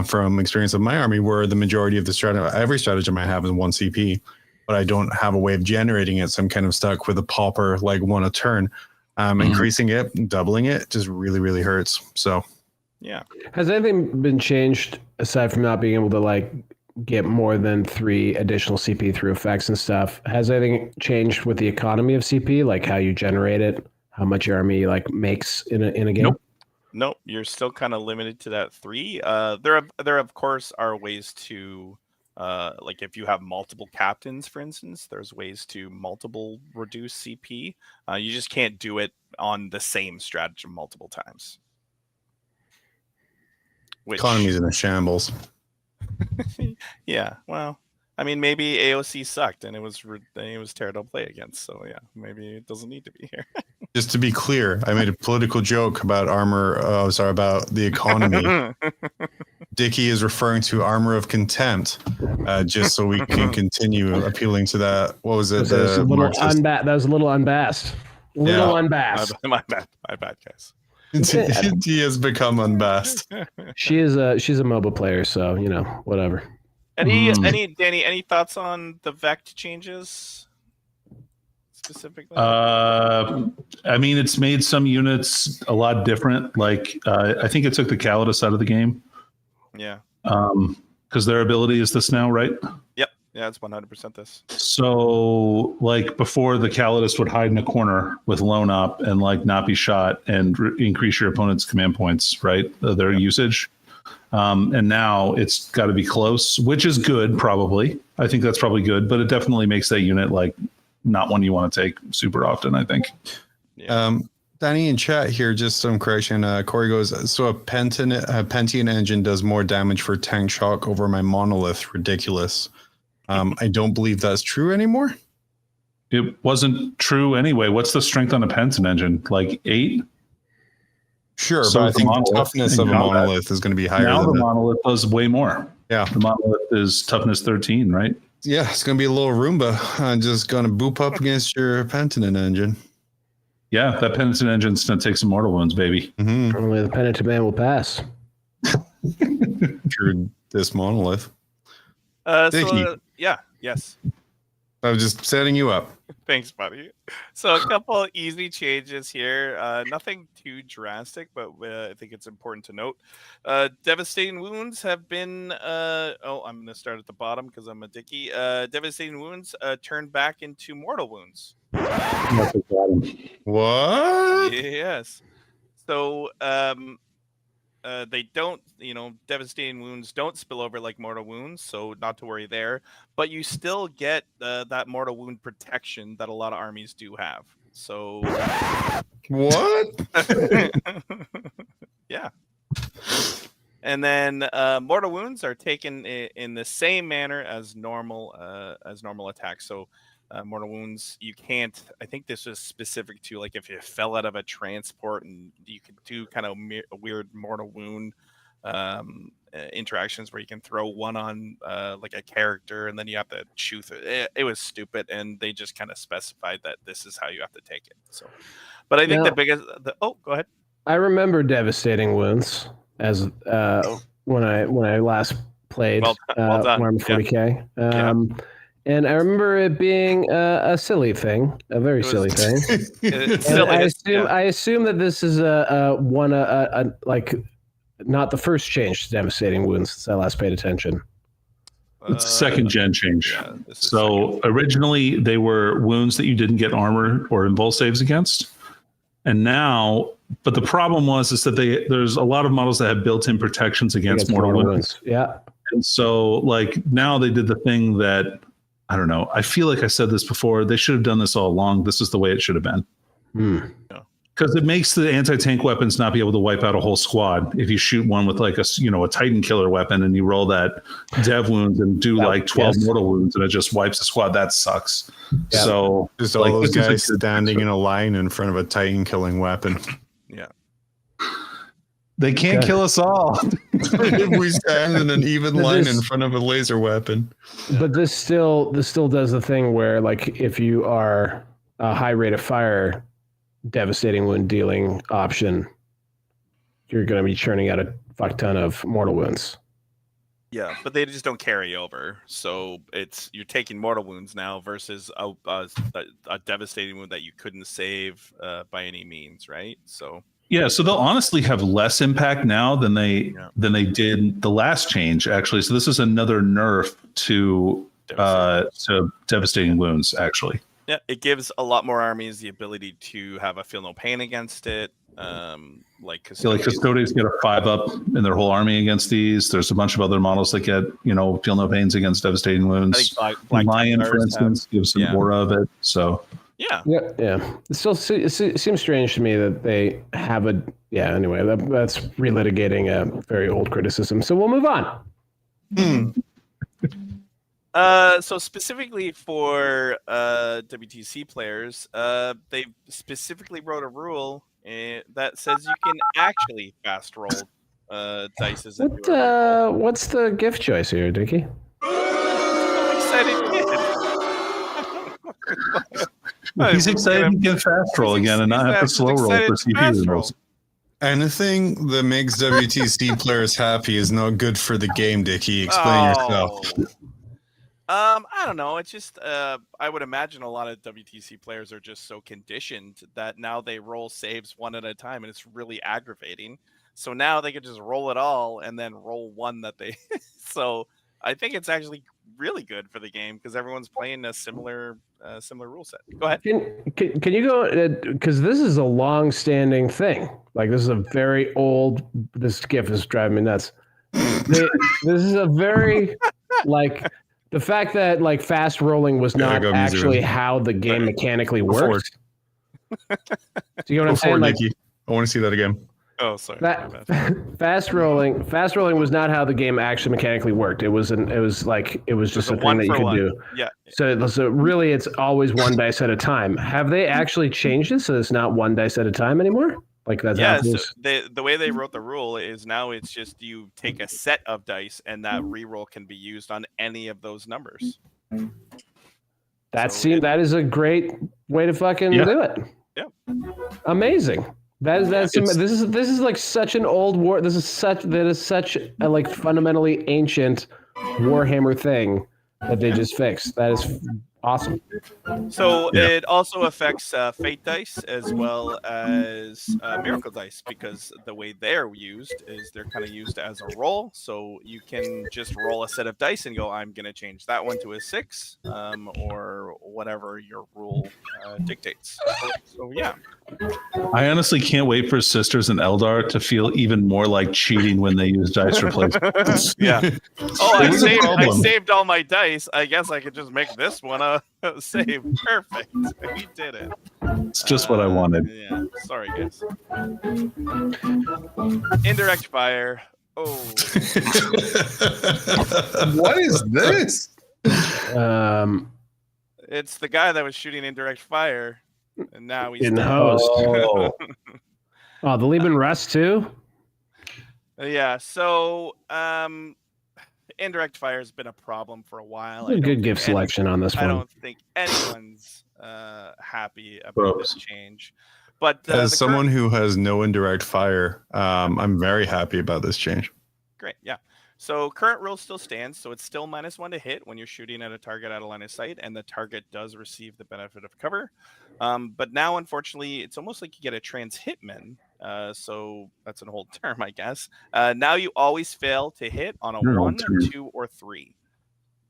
from experience of my army, where the majority of every stratagem I have is 1 CP. but I don't have a way of generating it. So I'm kind of stuck with a pauper, like 1 a turn. Increasing it, doubling it, just really, really hurts. So, yeah. Has anything been changed aside from not being able to like get more than 3 additional CP through effects and stuff? Has anything changed with the economy of CP, like how you generate it, how much your army like makes in a game? Nope. You're still kind of limited to that 3. There of course are ways to like if you have multiple captains, for instance, there's ways to multiple reduce CP. You just can't do it on the same stratagem multiple times. Economy's in a shambles. Yeah, well, I mean, maybe AOC sucked and it was terrible to play against. So yeah, maybe it doesn't need to be here. Just to be clear, I made a political joke about about the economy. Dickie is referring to armor of contempt, just so we can continue appealing to that. What was it? That was a little unbassed. My bad, guys. He has become unbassed. She's a MOBA player, so whatever. Danny, any thoughts on the Vect changes specifically? I mean, it's made some units a lot different. Like, I think it took the Calidus out of the game. Yeah. Because their ability is this now, right? Yep. Yeah, it's 100% this. So, like before, the Calidus would hide in a corner with lone up and like not be shot and increase your opponent's command points, right? Their usage. And now it's got to be close, which is good, probably. I think that's probably good, but it definitely makes that unit like not one you want to take super often, I think. Yeah. Danny in chat here, just some correction. Corey goes, so a Pentium engine does more damage for tank shock over my monolith. Ridiculous. I don't believe that's true anymore. It wasn't true anyway. What's the strength on a Pentium engine? Like 8? Sure, So but I think the monolith, toughness of a monolith is going to be higher. Now than the monolith does way more. Yeah. The monolith is toughness 13, right? Yeah, it's going to be a little Roomba. Just going to boop up against your Pentium engine. Yeah, that Penitent engine's going to take some mortal wounds, baby. Mm-hmm. Only the penitent man will pass. Through this monolith. Yes. I was just setting you up. Thanks, buddy. So a couple easy changes here. Nothing too drastic, but I think it's important to note. Devastating wounds have been. I'm going to start at the bottom because I'm a Dickie. Devastating wounds turned back into mortal wounds. What? Yes. So they don't, devastating wounds don't spill over like mortal wounds, so not to worry there. But you still get that mortal wound protection that a lot of armies do have. So what? Yeah. And then mortal wounds are taken in the same manner as normal attacks. So mortal wounds, you can't. I think this is specific to like if you fell out of a transport, and you could do kind of weird mortal wound interactions where you can throw one on like a character, and then you have to shoot it. It was stupid, and they just kind of specified that this is how you have to take it. So, but I think go ahead. I remember devastating wounds as when I last played Warhammer 40K. And I remember it being a silly thing, a very silly thing. I assume that this is like not the first change to devastating wounds since I last paid attention. It's a second gen change. Yeah, so originally they were wounds that you didn't get armor or invul saves against, and now, but the problem is that there's a lot of models that have built-in protections against mortal wounds. Yeah, and so like now they did the thing that. I don't know. I feel like I said this before. They should have done this all along. This is the way it should have been. Because it makes the anti-tank weapons not be able to wipe out a whole squad. If you shoot one with like a Titan killer weapon and you roll that dev wounds and do like 12 mortal wounds and it just wipes the squad, that sucks. Yeah. So just all those guys standing in a line in front of a Titan killing weapon. Yeah. They can't kill us all. If we stand in an even line in front of a laser weapon. But this still does the thing where, like, if you are a high rate of fire, devastating wound dealing option, you're going to be churning out a fuck ton of mortal wounds. Yeah, but they just don't carry over. So you're taking mortal wounds now versus a devastating wound that you couldn't save by any means, right? So yeah, so they'll honestly have less impact now than they did the last change, actually. So this is another nerf to devastating wounds, actually. Yeah, it gives a lot more armies the ability to have a feel no pain against it. Like Custodians get a 5+ in their whole army against these. There's a bunch of other models that get, feel no pains against devastating wounds. Black Lion, for instance, gives some aura of it. So yeah. It still seems strange to me that they have a Anyway, that's relitigating a very old criticism. So we'll move on. So specifically for WTC players, they specifically wrote a rule that says you can actually fast roll dice as what's the gift choice here, Dickie? I'm excited kid. He's excited to get fast roll again and not have to slow roll for CP rolls. Anything that makes WTC players happy is not good for the game, Dickie. Explain yourself. I don't know. It's just I would imagine a lot of WTC players are just so conditioned that now they roll saves one at a time, and it's really aggravating. So now they can just roll it all and then roll one that they. So I think it's actually really good for the game because everyone's playing a similar rule set. Go ahead. Can you go because this is a long-standing thing. Like this is a very old. This GIF is driving me nuts. This is a very like. The fact that like fast rolling was not actually how the game mechanically works. Do you know what I'm saying? Like, I want to see that again. Oh, sorry. Fast rolling was not how the game actually mechanically worked. It was just a thing that you could do. Yeah. So really, it's always one dice at a time. Have they actually changed it so it's not one dice at a time anymore? Like that's so the way they wrote the rule is now it's just you take a set of dice and that reroll can be used on any of those numbers. That is a great way to fucking do it. Yeah. Amazing. This is like such an old war. That is such a like fundamentally ancient Warhammer thing that they just fixed. That is awesome. So it also affects fate dice as well as miracle dice because the way they're used is they're kind of used as a roll. So you can just roll a set of dice and go, I'm going to change that one to a 6 or whatever your rule dictates. So yeah. I honestly can't wait for Sisters and Eldar to feel even more like cheating when they use dice replacement. Yeah. Oh, I saved all my dice. I guess I could just make this one a save. Perfect. We did it. It's just what I wanted. Yeah. Sorry, guys. Indirect fire. Oh. What is this? It's the guy that was shooting indirect fire. And now he's in the host. The Lieben Rust too? Yeah, so indirect fire has been a problem for a while. A good gift selection on this one. I don't think anyone's happy about this change. But as someone who has no indirect fire, I'm very happy about this change. Great, yeah. So current rule still stands. So it's still -1 to hit when you're shooting at a target out of line of sight, and the target does receive the benefit of cover. But now, unfortunately, it's almost like you get a trans hitman. So that's an old term, I guess. Now you always fail to hit on a 1, 2, or 3.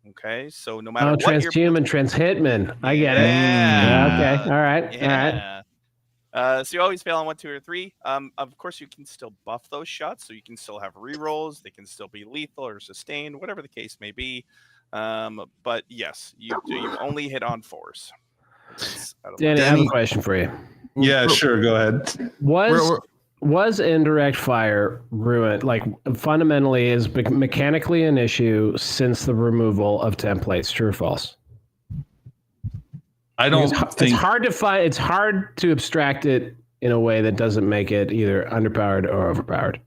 Okay, so no matter what transhuman, trans hitman. I get it. Yeah. Okay. All right. Yeah. All right. So you always fail on 1, 2, or 3. Of course, you can still buff those shots, so you can still have rerolls. They can still be lethal or sustained, whatever the case may be. But yes, you only hit on 4s. Danny, I have a question for you. Yeah, sure. Go ahead. Was indirect fire ruined? Like fundamentally, is mechanically an issue since the removal of templates? True or false? I don't think it's hard to find. It's hard to abstract it in a way that doesn't make it either underpowered or overpowered.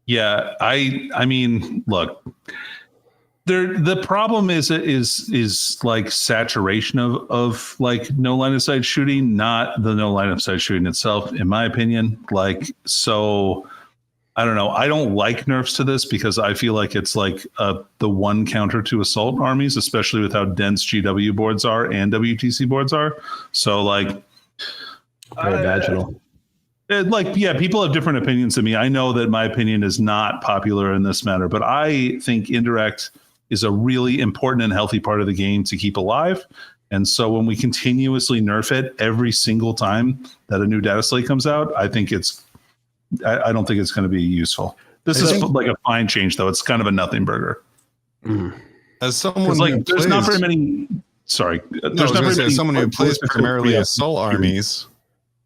Yeah, I mean, look, the problem is like saturation of like no line of sight shooting, not the no line of sight shooting itself, in my opinion. Like, so I don't know. I don't like nerfs to this because I feel like it's like the one counter to assault armies, especially with how dense GW boards are and WTC boards are. So like, Very vaginal. People have different opinions than me. I know that my opinion is not popular in this matter, but I think indirect is a really important and healthy part of the game to keep alive. And so when we continuously nerf it every single time that a new data slate comes out, I think I don't think it's going to be useful. This is like a fine change, though. It's kind of a nothing burger. As someone there's not very many. Sorry, someone who plays primarily assault armies.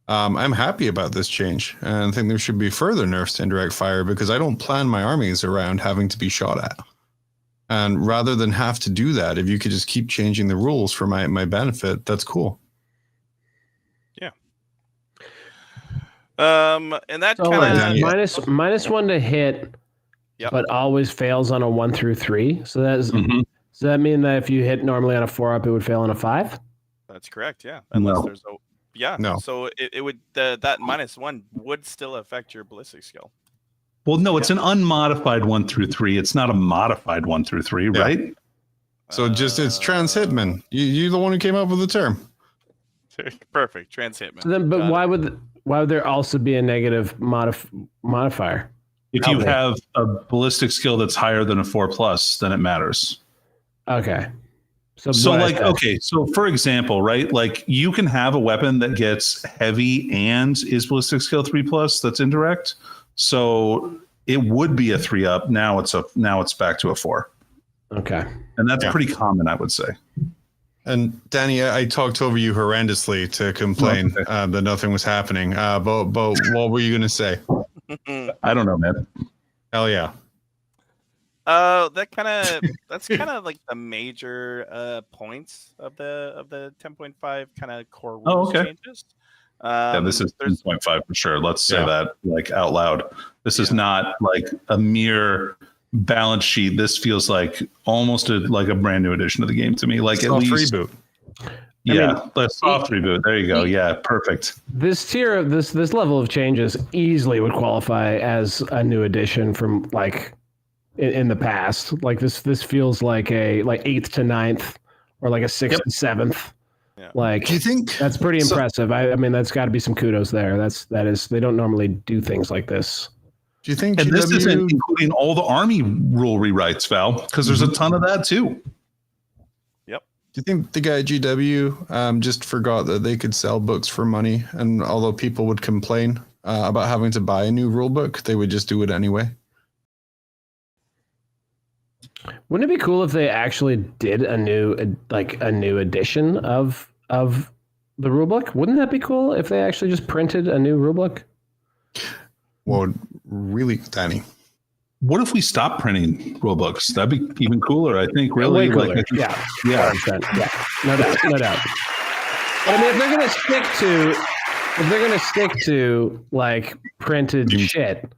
I'm happy about this change, and I think there should be further nerfs to indirect fire because I don't plan my armies around having to be shot at. And rather than have to do that, if you could just keep changing the rules for my benefit, that's cool. Yeah. And that kind of -1 to hit, but always fails on a 1 through 3. So does that mean that if you hit normally on a 4-up, it would fail on a 5? That's correct. Yeah, unless there's no. So it would that -1 would still affect your ballistic skill. Well, no, it's an unmodified 1 through 3. It's not a modified 1 through 3, right? So it's trans hitman. You're the one who came up with the term. Perfect, trans hitman. So then, but why would there also be a negative modifier? If you have a ballistic skill that's higher than a 4+, then it matters. Okay. So for example, right? Like you can have a weapon that gets heavy and is ballistic skill 3+. That's indirect. So it would be a 3-up. Now it's back to a 4. Okay. And that's pretty common, I would say. And Danny, I talked over you horrendously to complain that nothing was happening. But what were you going to say? I don't know, man. Hell yeah. That's kind of like the major points of the 10.5 kind of core rules changes. This is 10.5 for sure. Let's say that like out loud. This is not like a mere balance sheet. This feels like almost like a brand new edition of the game to me. Like at least reboot. The soft reboot. There you go. Yeah, perfect. This tier of this level of changes easily would qualify as a new edition from like in the past. Like this feels like a 8th to 9th or like a 6th to 7th. Yeah. Like, do you think that's pretty impressive? I mean, that's got to be some kudos there. That is they don't normally do things like this. Do you think? And this isn't including all the army rule rewrites, Val, because there's a ton of that too. Yep. Do you think the guy at GW just forgot that they could sell books for money, and although people would complain about having to buy a new rule book, they would just do it anyway? Wouldn't it be cool if they actually did a new edition of the rulebook? Wouldn't that be cool if they actually just printed a new rulebook? Well, really, Danny. What if we stop printing rulebooks? That'd be even cooler, I think. Really, way cooler. Yeah, no doubt. But I mean, if they're gonna stick to like printed shit.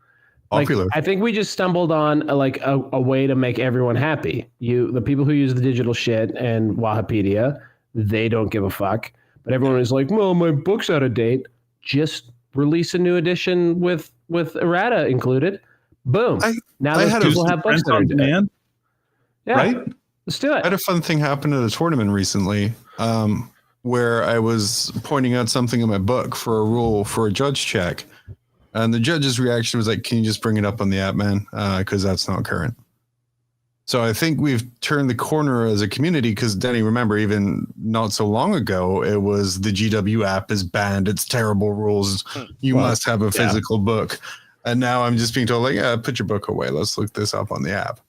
Like, I think we just stumbled on a way to make everyone happy. The people who use the digital shit and Wahapedia, they don't give a fuck. But everyone is like, well, my book's out of date. Just release a new edition with errata included. Boom. Now people have books on demand. Yeah, right? Let's do it. I had a fun thing happen at a tournament recently where I was pointing out something in my book for a rule for a judge check. And the judge's reaction was like, can you just bring it up on the app, man? Because that's not current. So I think we've turned the corner as a community because, Danny, remember, even not so long ago, it was the GW app is banned. It's terrible rules. You must have a physical book. And now I'm just being told, like, yeah, put your book away. Let's look this up on the app.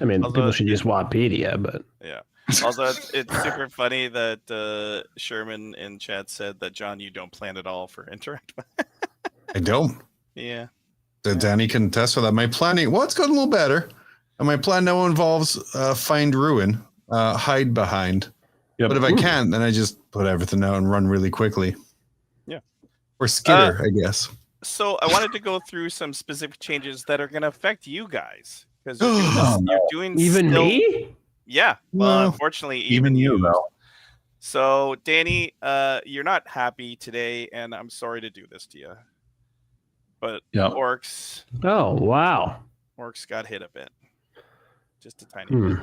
I mean, people should use Wahapedia, but... Yeah. Also, it's super funny that Sherman in chat said that, John, you don't plan at all for Interact. I don't. Yeah. Danny can attest for that. My planning, it's gotten a little better. And my plan now involves find ruin, hide behind. Yep. But if I can't, then I just put everything out and run really quickly. Yeah. Or skitter, I guess. So I wanted to go through some specific changes that are going to affect you guys. Because you're doing even me? Yeah. Well, unfortunately, even you, though. So, Danny, you're not happy today, and I'm sorry to do this to you. But Yeah. orcs Oh, wow. got hit a bit. Just a tiny bit.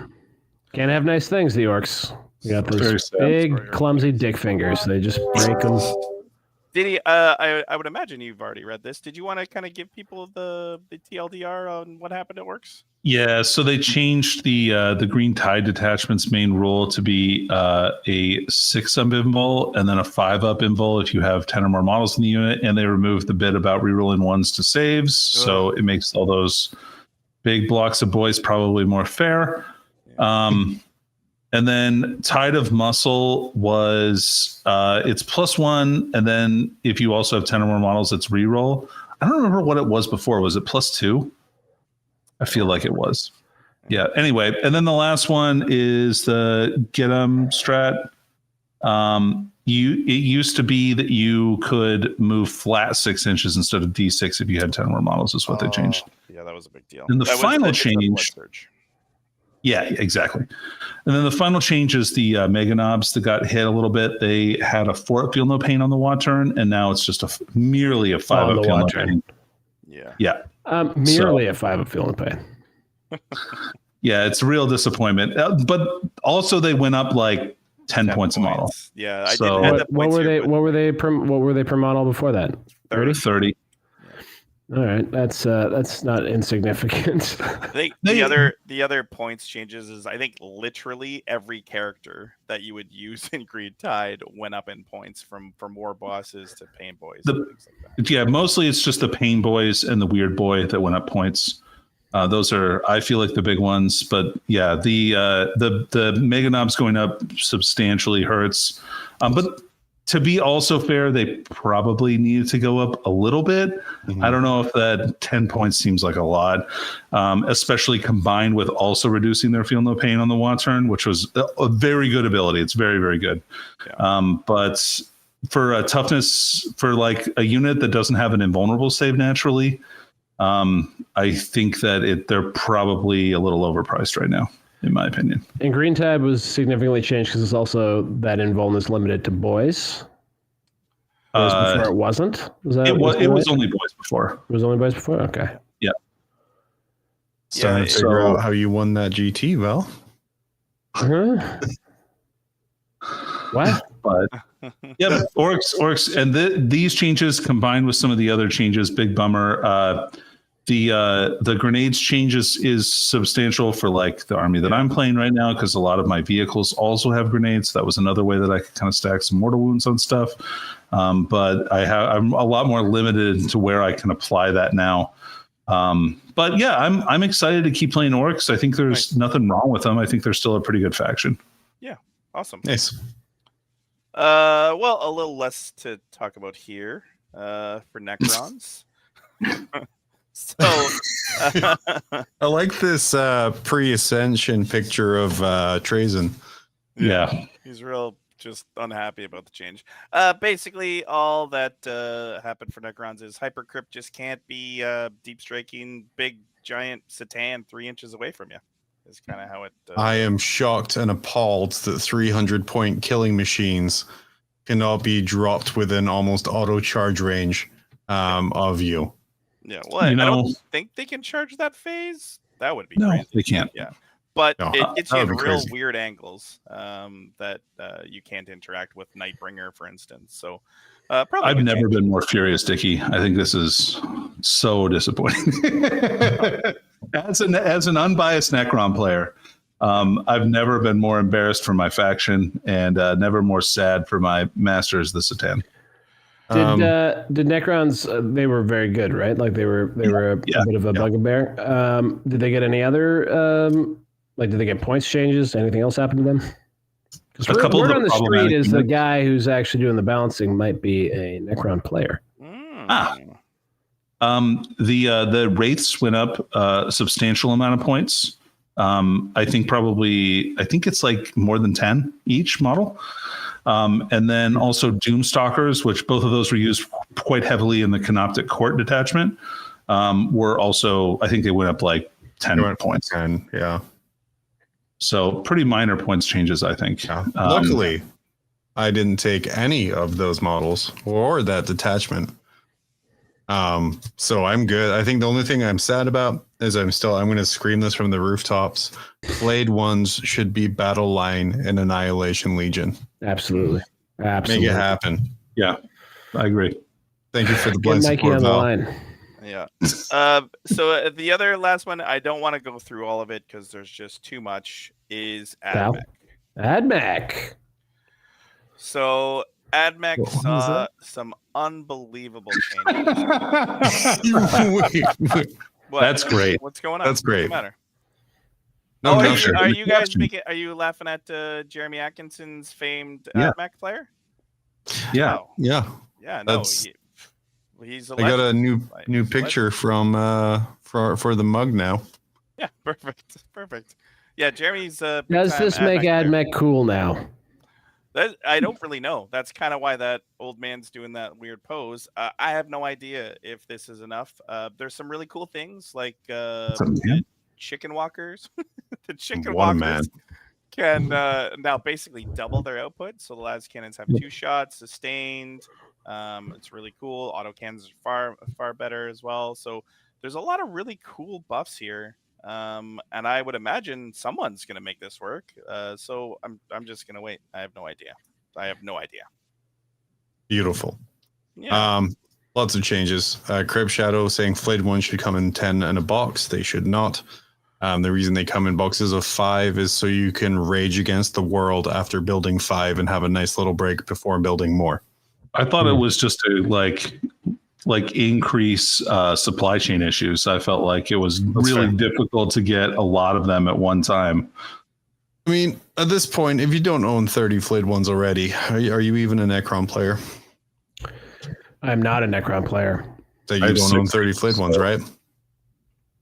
Can't have nice things, the orcs. You got Very those sad. big, clumsy dick fingers. They just break them. Diddy, I would imagine you've already read this. Did you want to kind of give people the TLDR on what happened at Works? Yeah, so they changed the green tide detachment's main rule to be a 6-up invul and then a 5-up invul if you have 10 or more models in the unit, and they removed the bit about rerolling ones to saves, so it makes all those big blocks of boys probably more fair. And then Tide of Muscle was it's +1, and then if you also have 10 or more models, it's reroll. I don't remember what it was before. Was it +2? I feel like it was. Yeah. Anyway, and then the last one is the get 'em strat. It used to be that you could move flat 6 inches instead of D6 if you had 10 more models. Is what they changed. Yeah, that was a big deal. And the That was final the change. blood surge. Yeah, exactly. And then the final change is the Mega Knobs that got hit a little bit. They had a 4-up feel no pain on the Watt turn, and now it's just merely a 5-up feel no pain. Yeah. Yeah. Merely a 5-up feel no pain. Yeah, it's a real disappointment. But also they went up like 10 points a model. Yeah, I So- didn't have the What points were here, they? but What were they per model before that? 30. All right, that's not insignificant. I think They- the other points changes is I think literally every character that you would use in Green Tide went up in points from war bosses to pain boys and things like that. Yeah, mostly it's just the Pain Boys and the Weird Boy that went up points. Those are, I feel like, the big ones. But yeah, the Mega Knobs going up substantially hurts. But to be also fair, they probably needed to go up a little bit. I don't know if that 10 points seems like a lot, especially combined with also reducing their feel no pain on the Watt turn, which was a very good ability. It's very, very good. Yeah. But for a toughness, for like a unit that doesn't have an invulnerable save naturally, I think that they're probably a little overpriced right now, in my opinion. And Green Tide was significantly changed because it's also that invuln is limited to boys. Whereas before it wasn't. It was only boys before. It was only boys before. Okay. Yeah. Starting to figure out how you won that GT, Val. Huh? What? But yeah, orcs, and these changes combined with some of the other changes, big bummer. The grenades changes is substantial for like the army that I'm playing right now, because a lot of my vehicles also have grenades. That was another way that I could kind of stack some mortal wounds on stuff. But I'm a lot more limited to where I can apply that now. But yeah, I'm excited to keep playing orcs. I think there's nothing wrong with them. I think they're still a pretty good faction. Yeah, awesome. Nice. Well, a little less to talk about here for Necrons. So I like this pre-ascension picture of Trazen. Yeah. He's real just unhappy about the change. Basically, all that happened for Necrons is Hypercrypt just can't be deep striking big giant Satan 3 inches away from you. Is kind of how it. I am shocked and appalled that 300-point killing machines cannot be dropped within almost auto charge range of you. Yeah, well, I don't think they can charge that phase. That would be crazy. They can't. Yeah, but No, it gets you that in would be real crazy. weird angles that you can't interact with Nightbringer, for instance. So probably I've would never change. been more furious, Dickie. I think this is so disappointing. As an unbiased Necron player, I've never been more embarrassed for my faction and never more sad for my masters, the Satan. Did Necrons? They were very good, right? Like they were a bit of a bugbear. Did they get any other? Did they get points changes? Anything else happen to them? A couple word of on the street problematic is the units. guy who's actually doing the balancing might be a Necron player. The wraiths went up a substantial amount of points. I think it's like more than 10 each model. And then also Doomstalkers, which both of those were used quite heavily in the Canoptic Court detachment, were also, I think they went up like 10 points. And yeah. So pretty minor points changes, I think. Yeah. Luckily, I didn't take any of those models or that detachment. So I'm good. I think the only thing I'm sad about is I'm going to scream this from the rooftops. Flayed ones should be Battle Line and Annihilation Legion. Absolutely. Make it happen. Yeah, I agree. Thank you for the Get blind Mikey support, on the Val. line. Yeah. So the other last one, I don't want to go through all of it because there's just too much, is Val? AdMech. AdMech. So AdMech What was saw that? some unbelievable changes. Wait. What? That's great. What's going on? That's great. What's the matter? No, are, no, you, sure. are you guys making? Are you laughing at Jeremy Atkinson's famed Yeah. AdMech player? Yeah. Oh, Yeah. yeah. No, That's- he's a I got a legend. new He's a picture from for the mug now. Yeah, perfect. Yeah, Jeremy's a big Does time this make player. AdMech cool now? I don't really know. That's kind of why that old man's doing that weird pose. I have no idea if this is enough. There's some really cool things like the chicken walkers. The chicken What a walkers man. can now basically double their output. So the las cannons have 2 shots, sustained. It's really cool. Auto cannons are far better as well. So there's a lot of really cool buffs here. And I would imagine someone's going to make this work. So I'm just going to wait. I have no idea. Beautiful. Yeah. Lots of changes. Crib Shadow saying Flayed One should come in 10 in a box. They should not. The reason they come in boxes of 5 is so you can rage against the world after building 5 and have a nice little break before building more. I thought it was just to like increase supply chain issues. I felt like it was really difficult to get a lot of them at one time. I mean, at this point, if you don't own 30 Flayed Ones already, are you even a Necron player? I'm not a Necron player. So you don't own 30 Flayed Ones, right?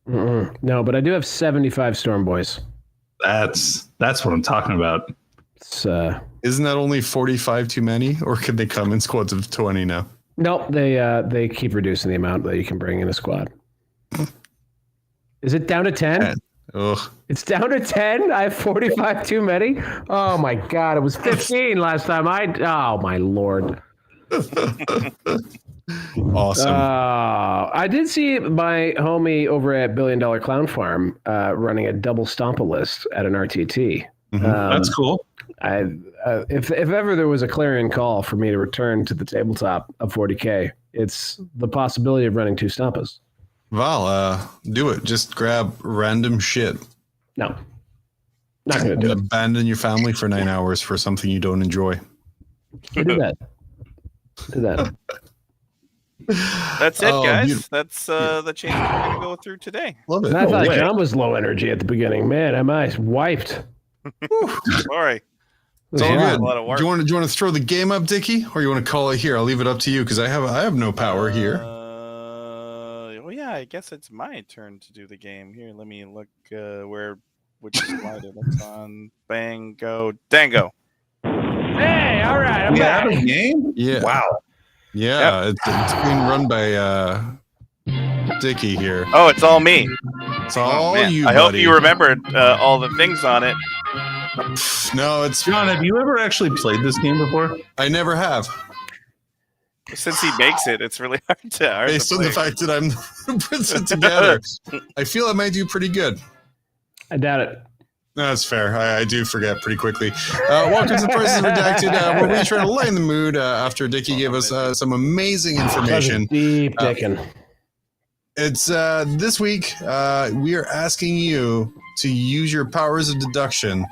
No, but I do have 75 Storm Boys. That's what I'm talking about. It's, Isn't that only 45 too many, or could they come in squads of 20 now? nope, they keep reducing the amount that you can bring in a squad. Is it down to 10? Ugh. It's down to 10? I have 45 too many? Oh my God, it was 15 last time. Oh my Lord. Awesome. I did see my homie over at $1 Billion Clown Farm running a double Stompa list at an RTT. That's cool. If ever there was a clarion call for me to return to the tabletop of 40K, it's the possibility of running 2 Stompas. Val, do it. Just grab random shit. No, not going to do it. Abandon your family for 9 hours for something you don't enjoy. I do that. That's it, guys. Beautiful. That's the changes we're going to go through today. Love it. And I thought John was low energy at the beginning. Man, am I wiped? Sorry. It's all Yeah. good. A lot of work. Do you want to throw the game up, Dickie, or you want to call it here? I'll leave it up to you because I have no power here. Oh yeah, I guess it's my turn to do the game. Here, let me look which slide it's on. Bang, go, dango. Hey, all right, I'm back. a game? Yeah. Wow. Yeah, it's being run by Dickie here. Oh, it's all me. It's all Man, you. I hope buddy. you remembered all the things on it. No, it's John, have you ever actually played this game before? I never have. Since he makes it, it's really hard to. Based on the fact that I'm puts it together, I feel I might do pretty good. I doubt it. That's fair. I do forget pretty quickly. Welcome to Prices Redacted, where we try to lighten the mood after Dickie gave us some amazing information. Deep dickin'. It's this week. We are asking you to use your powers of deduction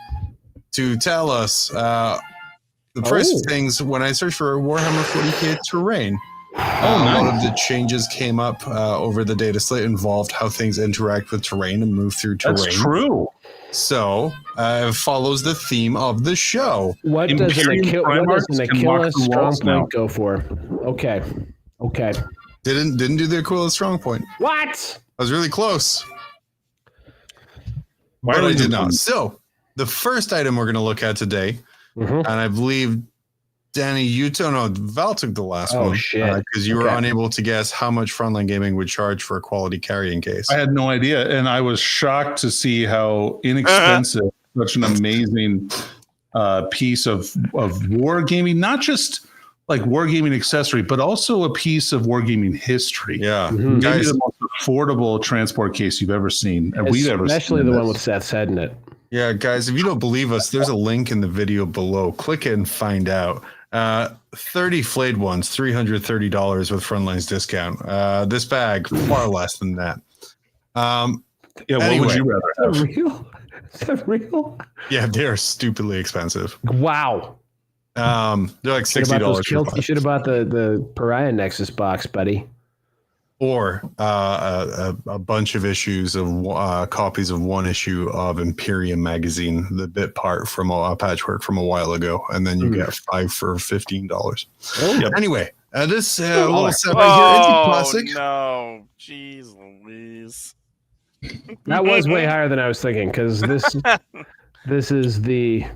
to tell us the price of things. When I searched for Warhammer 40K terrain, a lot of the changes came up over the data slate involved how things interact with terrain and move through terrain. That's true. So follows the theme of the show. What does an Aquila strong point go for? Okay. Didn't do the Aquila strong point. What? I was really close, Why but are we I did doing not. this? So the first item we're going to look at today, and I believe Danny, Val took the last one. Oh shit! Because you were unable to guess how much Frontline Gaming would charge for a quality carrying case. I had no idea, and I was shocked to see how inexpensive such an amazing piece of war gaming, not just like wargaming accessory, but also a piece of wargaming history. Yeah. Mhm. Maybe the most affordable transport case you've ever seen, and we've ever seen. Especially the one with Seth's head in it. Yeah, guys, if you don't believe us, there's a link in the video below. Click it and find out. 30 flayed ones, $330 with Frontline's discount. This bag, far less than that. Yeah, what would you rather Is that have? real? Is that real? Yeah, they are stupidly expensive. Wow. They're like Should have bought those $60. kilts. You should have bought the Pariah Nexus box, buddy. Or a bunch of issues of copies of one issue of Imperium magazine, the bit part from Patchwork from a while ago, and then you get 5 for $15. Oh, Yep. Anyway, this little set right here is plastic. No, jeez Louise. that was way higher than I was thinking because this is the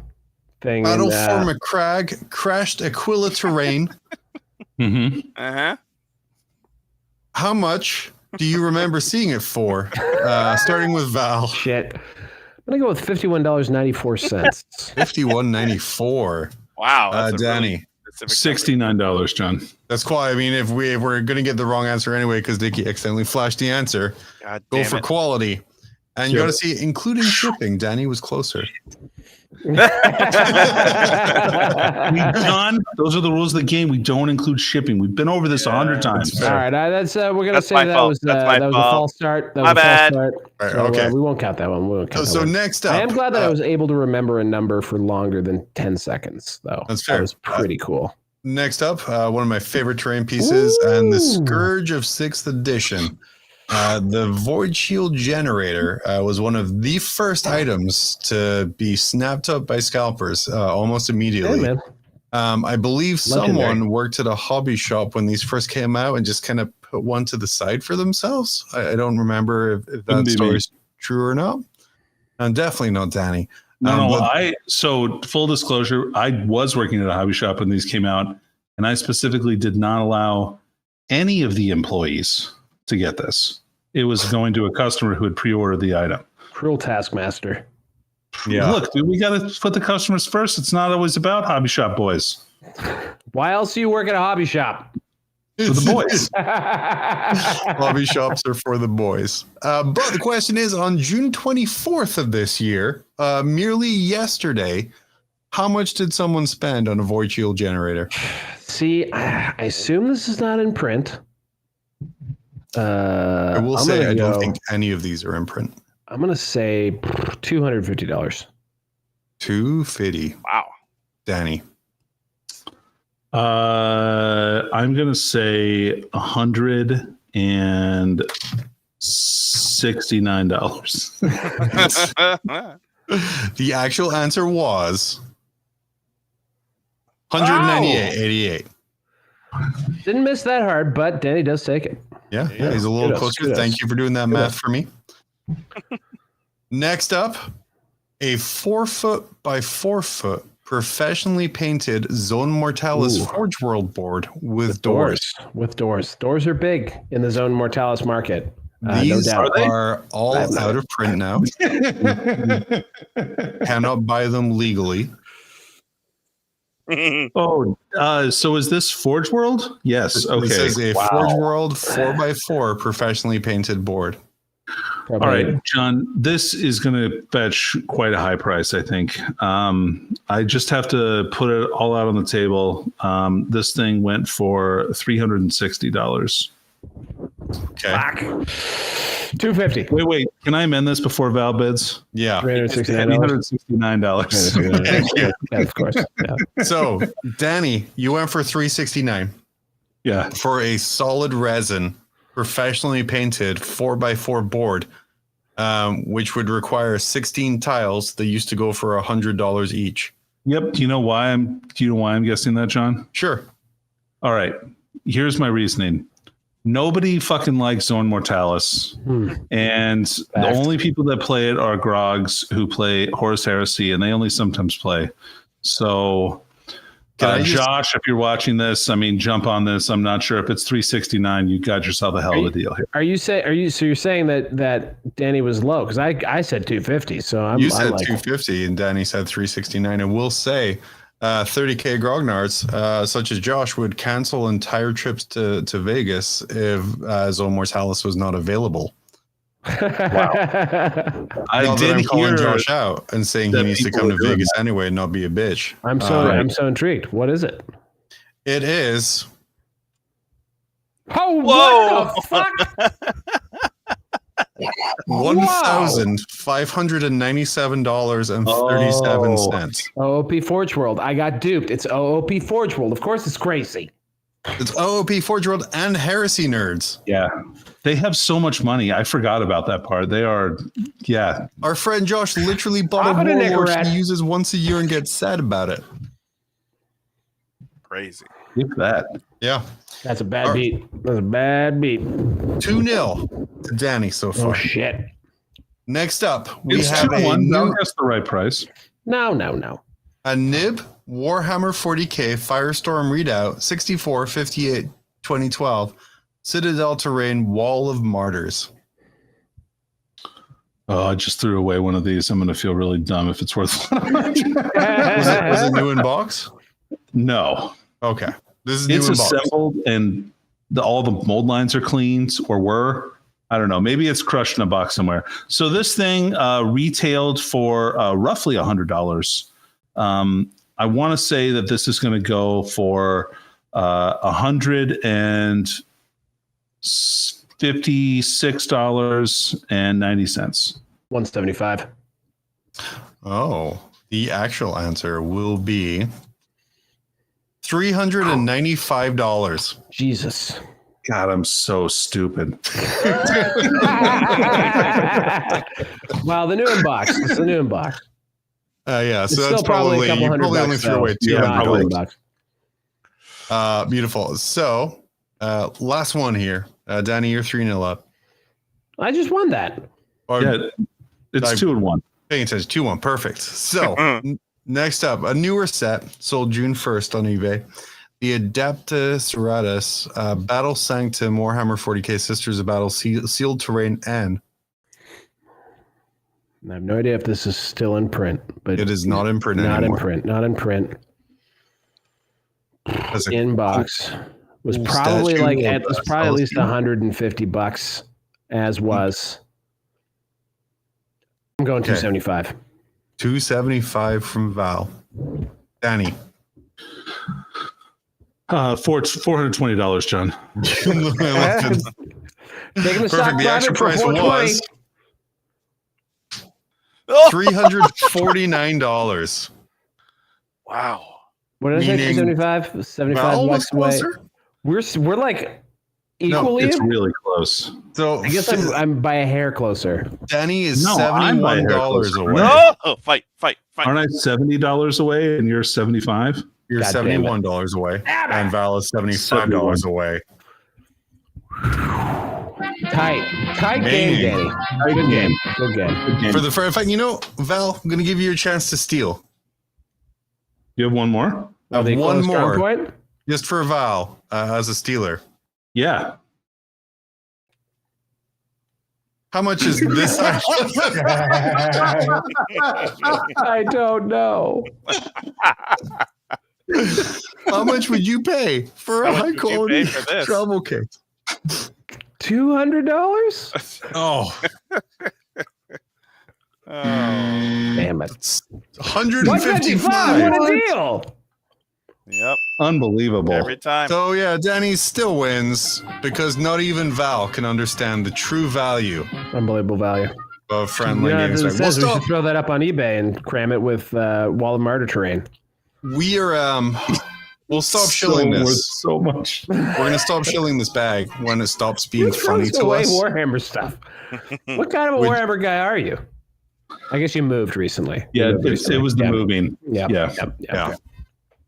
thing. Battle in, for McCrag, crashed Aquila terrain. Mm-hmm. Uh-huh. How much do you remember seeing it for? Starting with Val, shit. I'm gonna go with $51.94. $51.94. Wow. That's a Danny, really specific $69, John. that's quite. I mean, if we're gonna get the wrong answer anyway, because Dickie accidentally flashed the answer, number. God go damn for it. quality. And you got to see, including shipping. Danny was closer. John, those are the rules of the game. We don't include shipping. We've been over this 100 times. All right, that's we're gonna That's say my that fault. was That's my that was a fault. false start. That My was a false bad. start. Right, So, okay. we won't count that one. We won't count So that one. next up, I am glad that I was able to remember a number for longer than 10 seconds, though. That's fair. That was pretty cool. next up, one of my favorite terrain pieces, and the Scourge of 6th edition. The Void Shield Generator was one of the first items to be snapped up by scalpers almost immediately. Hey, man. I believe Legendary. someone worked at a hobby shop when these first came out and just kind of put one to the side for themselves. I don't remember if that Couldn't be story's true or not. And definitely not Danny. No, but- so full disclosure, I was working at a hobby shop when these came out, and I specifically did not allow any of the employees to get this. It was going to a customer who had pre-ordered the item. Cruel Taskmaster. Yeah. Look, dude, we got to put the customers first. It's not always about hobby shop boys. Why else do you work at a hobby shop? For the boys. Hobby shops are for the boys. But the question is, on June 24th of this year, merely yesterday, how much did someone spend on a Void Shield Generator? See, I assume this is not in print. I will I'm say gonna I don't go- think any of these are in print. I'm gonna say $250. $250. Wow. Danny. I'm going to say $169. The actual answer was $198.88. Didn't miss that hard, but Danny does take it. Yeah, he's a little Kudos, closer. kudos. Thank you for doing that math for me. Next up, a 4-foot by 4-foot professionally painted Zone Mortalis Ooh. Forge World board with doors. With doors. Doors are big in the Zone Mortalis market. These no doubt. are all out of print now. Cannot buy them legally. Oh, so is this Forge World? Yes. Okay. This is a Wow. Forge World 4x4 professionally painted board. Probably. All right, John, this is going to fetch quite a high price, I think. I just have to put it all out on the table. This thing went for $360. Okay. Fuck. $250. Wait. Can I amend this before Val bids? Yeah. $369. $369. Thank you. Yeah, of course. Yeah. So, Danny, you went for $369 Yeah. for a solid resin, professionally painted 4x4 board, which would require 16 tiles that used to go for $100 each. Yep. Do you know why I'm guessing that, John? Sure. All right. Here's my reasoning. Nobody fucking likes Zone Mortalis. And the only people that play it are grogs who play Horus Heresy, and they only sometimes play. So, Josh, if you're watching this, I mean, jump on this. I'm not sure if it's $369. You got yourself a hell of a deal here. So you're saying that Danny was low? Because I said $250. So You said $250 and Danny said $369. And we'll say 30K grognards, such as Josh, would cancel entire trips to Vegas if Zone Mortalis was not available. I Not that did I'm calling hear Josh out and saying he that needs to people come are to doing Vegas that. anyway and not be a bitch. I'm so intrigued. What is it? It is Oh, Whoa! what the fuck? $1,597.37. OOP Forge World. I got duped. It's OOP Forge World. Of course, it's crazy. It's OOP Forge World and Heresy Nerds. Yeah. They have so much money. I forgot about that part. They are, yeah. Our friend Josh literally bought I'm a a warlord Nicorette. he uses once a year and gets sad about it. Crazy. Look at that. Yeah. That's a bad beat. That's a bad beat. 2-0 to Danny so far. Oh shit. Next up, we It's have 2-1. Now that's the right price. No. a Nib Warhammer 40K Firestorm readout 64 58 2012 Citadel Terrain Wall of Martyrs. Oh, I just threw away one of these. I'm going to feel really dumb if it's worth $100. Was it new in box? No. Okay. This is new It's in box. assembled and all the mold lines are cleaned or were. I don't know. Maybe it's crushed in a box somewhere. So this thing retailed for roughly $100. I want to say that this is going to go for $156.90. 175. Oh, the actual answer will be $395. Jesus. God, I'm so stupid. Well, the new inbox. It's the new inbox. Yeah, It's so still that's probably a couple you hundred probably only bucks, threw though. away Yeah, $200. $200. Beautiful. So, last one here. Danny, you're 3-0 up. I just won that. Or, Yeah, it's 2-1. paying attention. 2-1. Perfect. So, next up, a newer set sold June 1st on eBay. The Adeptus Ratus Battle Sanctum Warhammer 40K Sisters of Battle Sealed Terrain N. I have no idea if this is still in print, but It is not in print not anymore. in print. Not in print. That's a Inbox was cool probably statue like of, at was probably at least Celestine. $150, as was. I'm going Okay. 275. 275 from Val. Danny. $420, John. Taking the stock Perfect. The actual private for price 420. was Oh, $349. wow. What did I say? Meaning 275? 75 Val was bucks away. closer. We're like equally. It's really close. So I guess I'm by a hair closer. Danny is No, I'm by a hair $71 closer. away. No! Fight. Aren't I $70 away and you're 75? You're God damn it. $71 away. And Val is $75 71. away. Tight Dang. game, Danny. Good game. Good game. For in fact, you know, Val, I'm going to give you a chance to steal. You have one more? I have They one close ground more point? just for Val as a stealer. Yeah. How much is this? I don't know. How much would you pay for a How much high would you quality pay for this? travel kit? $200? Oh, Oh. Damn it. it's 155. $155. What a deal. Yep. Unbelievable. Every time. So yeah, Danny still wins because not even Val can understand the true value Unbelievable value. of friendly Yeah, games. it We'll says we should stop. throw that up on eBay and cram it with Wall of Martyr terrain. We are we'll stop shilling worth this. so much. We're gonna stop shilling this bag when it stops being Who funny throws to away us. Warhammer stuff? What kind of a Would- Warhammer guy are you? I guess you moved recently. Yeah, You moved it recently. was the Yeah. moving. Yeah. Yeah. Yeah.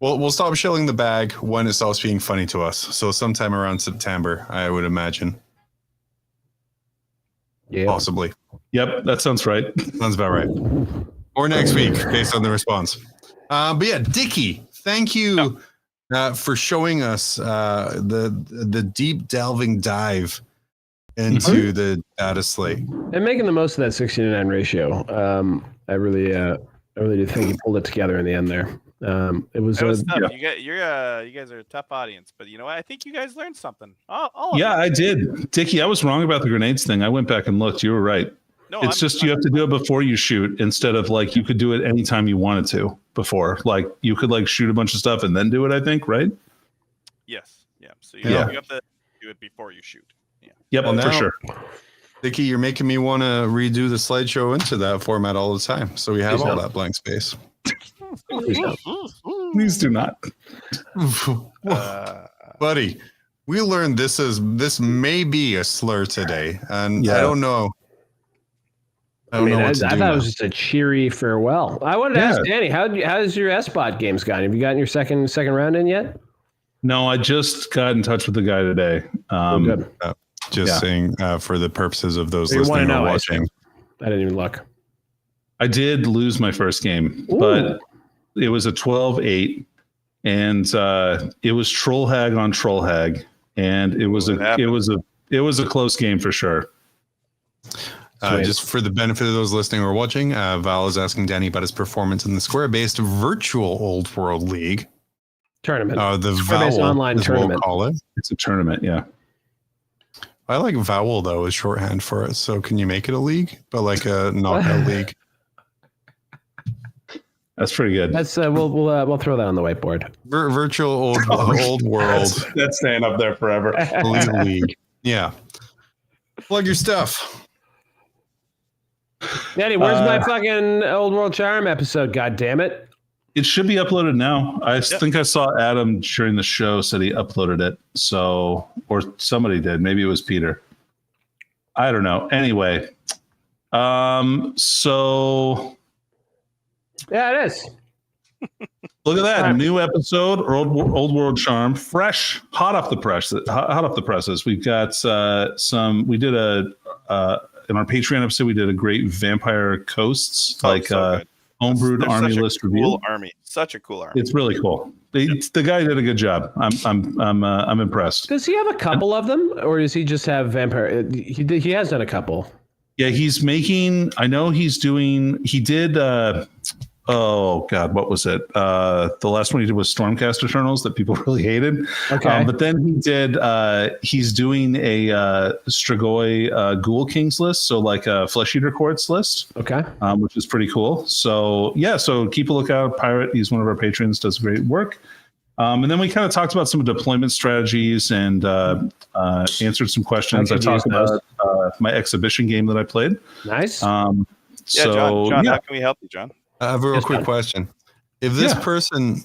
We'll stop shilling the bag when it stops being funny to us. So sometime around September, I would imagine. Yeah. Possibly. Yep, that sounds right. Sounds about right. Or next week, based on the response. But yeah, Dickie, thank you for showing us the deep delving dive into the data slate. And making the most of that 60-9 ratio. I really do think you pulled it together in the end there. It was tough. Yeah. You guys are a tough audience, but you know what? I think you guys learned something. Yeah, I did. Dickie, I was wrong about the grenades thing. I went back and looked. You were right. No, It's just you have to do it before you shoot instead of like you could do it anytime you wanted to before. Like you could like shoot a bunch of stuff and then do it, I think, right? Yes. Yeah. So you have to do it before you shoot. Yeah. Yep, Well, for now- sure. Dickie, you're making me want to redo the slideshow into that format all the time. So we have Please all don't. that blank space. Please do not. Buddy, we learned this may be a slur today, and Yeah. I don't know. I don't know what to I do thought now. it was just a cheery farewell. I wanted to Yeah. ask Danny, how's your S-Bot games gone? Have you gotten your second round in yet? No, I just got in touch with the guy today. Good. Just Yeah. saying for the purposes of those You wanna listening or know, I watching. I didn't even look. I did lose my first game, Ooh. but it was a 12-8, and it was Troll Hag on Troll Hag, and it was a close game for sure. Sweet. Just for the benefit of those listening or watching, Val is asking Danny about his performance in the Square-based virtual Old World League. Tournament. The Square-based Vowel, online as we'll tournament. call it. It's a tournament, yeah. I like Vowel though as shorthand for it. So can you make it a league, but like a knockout league? That's pretty good. That's we'll throw that on the whiteboard. Virtual old world That's staying up there forever. league. Yeah. Plug your stuff. Danny, where's my fucking Old World Charm episode? God damn it! It should be uploaded now. I think I saw Adam during the show said he uploaded it. So, or somebody did. Maybe it was Peter. I don't know. Anyway, so Yeah, it is. look at that new episode, Old World Charm, fresh, hot off the press, hot off the presses. We've got some. We did in our Patreon episode. We did a great Vampire Coasts So good. homebrewed They're army such a list cool review. army. Such a cool army. It's really cool. The guy did a good job. I'm impressed. Does he have a couple of them, or does he just have vampire? He has done a couple. Yeah, he's making. I know he's doing. He did. Oh God, what was it? The last one he did was Stormcast Eternals that people really hated. Okay. But then he did. He's doing a Strigoi Ghoul Kings list, so like a Flesh Eater Courts list. Okay. Which is pretty cool. So yeah, so keep a lookout. Pirate, he's one of our patrons, does great work. And then we kind of talked about some deployment strategies and answered some questions. I talked about my exhibition game that I played. Nice. John, how can we help you, John? I have a real Yes, quick John. question. If this Yeah. person,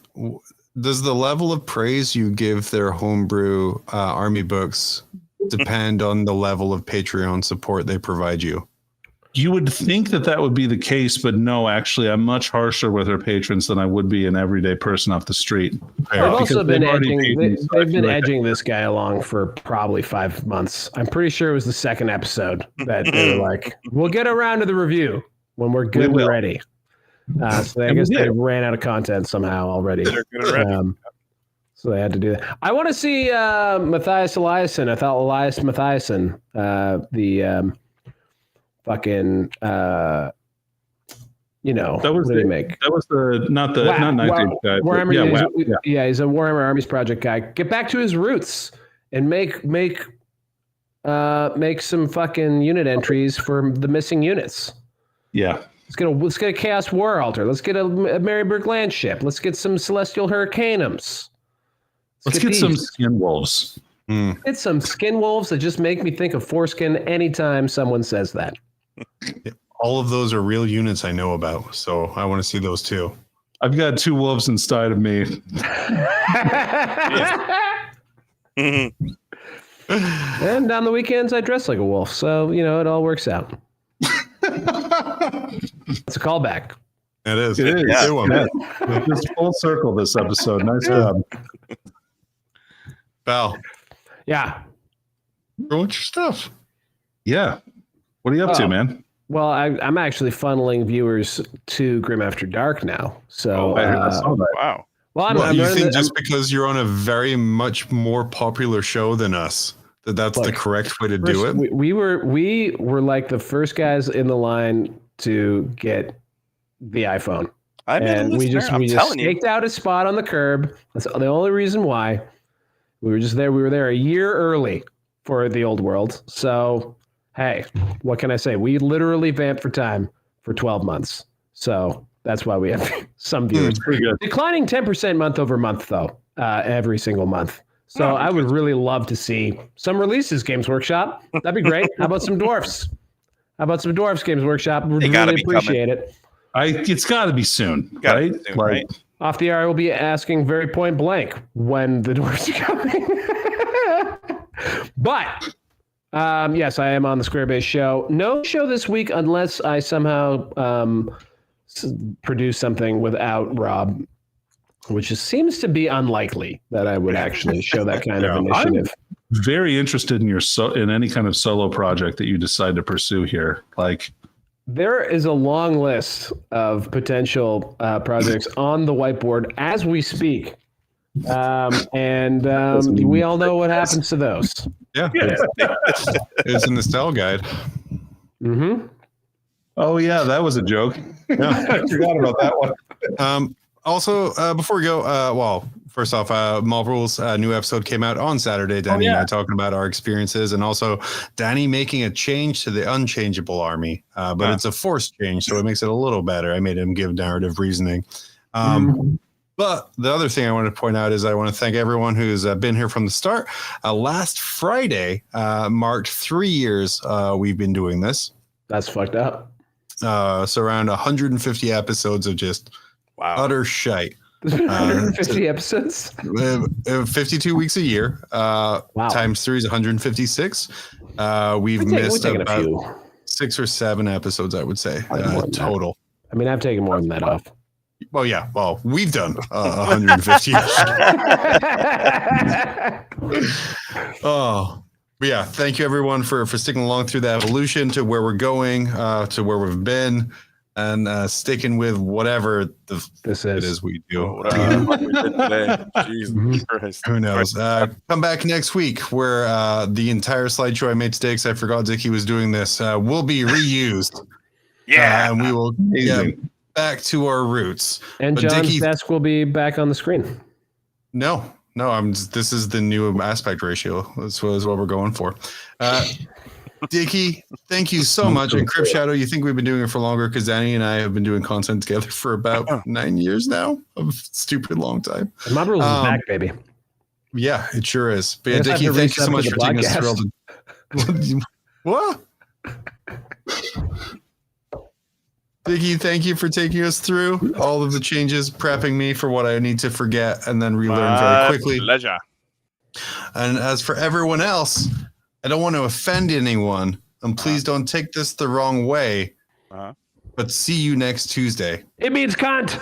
does the level of praise you give their homebrew army books depend on the level of Patreon support they provide you? You would think that would be the case, but no, actually, I'm much harsher with our patrons than I would be an everyday person off the street. They've also been they've already edging. paid me, so I They've been feel like edging this guy along for probably 5 months. I'm pretty sure it was the second episode that they were like, "We'll get around to the review when we're good We and will. ready." So I And we guess they did. ran out of content somehow already. They're good already. So they had to do that. I want to see Matthias Eliasson. I thought Elias Matthiasson, the fucking, that was what did he make? That was not Night Age guy. Warhammer, Yeah, yeah, he's a Warhammer Armies Project guy. Get back to his roots and make some fucking unit entries for the missing units. yeah. Let's get a Chaos War Altar. Let's get a Maryburg Land Ship. Let's get some Celestial Hurricanums. Let's get some these. Skin Wolves. Get some Skin Wolves that just make me think of foreskin anytime someone says that. All of those are real units I know about, so I want to see those too. I've got 2 wolves inside of me. And on the weekends, I dress like a wolf. So, it all works out. It's a callback. It is. It is. Good one. Yeah. Just full circle this episode. Nice job. Val, Yeah. what's your stuff? Yeah. What are you up to, Oh. man? Well, I'm actually funneling viewers to Grim After Dark now. So, I saw that. Wow. well, I'm You learning think that- just because you're on a very much more popular show than us, that's the Look, correct way to do First, it? we were like the first guys in the line to get the iPhone. I'm and we just telling staked out a spot on the curb. That's the only reason why. We were just there. We were there a year early for the old world. So, hey, what can I say? We literally vamped for time for 12 months. So that's why we have some viewers. Pretty good. Declining 10% month over month, though, every single month. So I would really love to see some releases, Games Workshop. That'd be great. How about some dwarfs? Games Workshop? Would really appreciate it. It's got to be soon, right? Right? Off the air, I will be asking very point blank when the dwarfs are coming. But yes, I am on the Squarebase show. No show this week unless I somehow produce something without Rob, which seems to be unlikely that I would actually show that kind of initiative. I'm very interested in in any kind of solo project that you decide to pursue here. Like, there is a long list of potential projects on the whiteboard as we speak. And we all know what happens to those. Yeah. It's in the style guide. Mm-hmm. Oh, yeah, that was a joke. Yeah. I forgot about that one. Also, before we go, first off, Mall Rules new episode came out on Saturday. Danny and I talking about our experiences, and also Danny making a change to the unchangeable army, but it's a forced change, so it makes it a little better. I made him give narrative reasoning. But the other thing I want to point out is I want to thank everyone who's been here from the start. Last Friday marked 3 years we've been doing this. That's fucked up. So around 150 episodes of just utter shite. 150 episodes? 52 weeks a year. Times 3 is 156. We've missed about 6 or 7 episodes, I would say, total. I mean, I've taken more than that off. Well, yeah. Well, we've done 150. Oh, but yeah. Thank you, everyone, for sticking along through the evolution to where we're going, to where we've been, and sticking with whatever it is we do. Jesus Christ. Who knows? Come back next week where the entire slideshow I made today, because I forgot Dickie was doing this, will be reused. And we will get back to our roots. And but John's desk will be back on the screen. No, this is the new aspect ratio. That's what we're going for. Dickie, thank you so much. And Crypt Shadow, you think we've been doing it for longer because Danny and I have been doing content together for about 9 years now. A stupid long time. And My Rules is back, baby. Yeah, it sure is. But yeah, Dickie, thank you so much for taking us through all the... What? Dickie, thank you for taking us through all of the changes, prepping me for what I need to forget and then relearn very quickly. Pleasure. And as for everyone else, I don't want to offend anyone, and please don't take this the wrong way, but see you next Tuesday. It means cunt.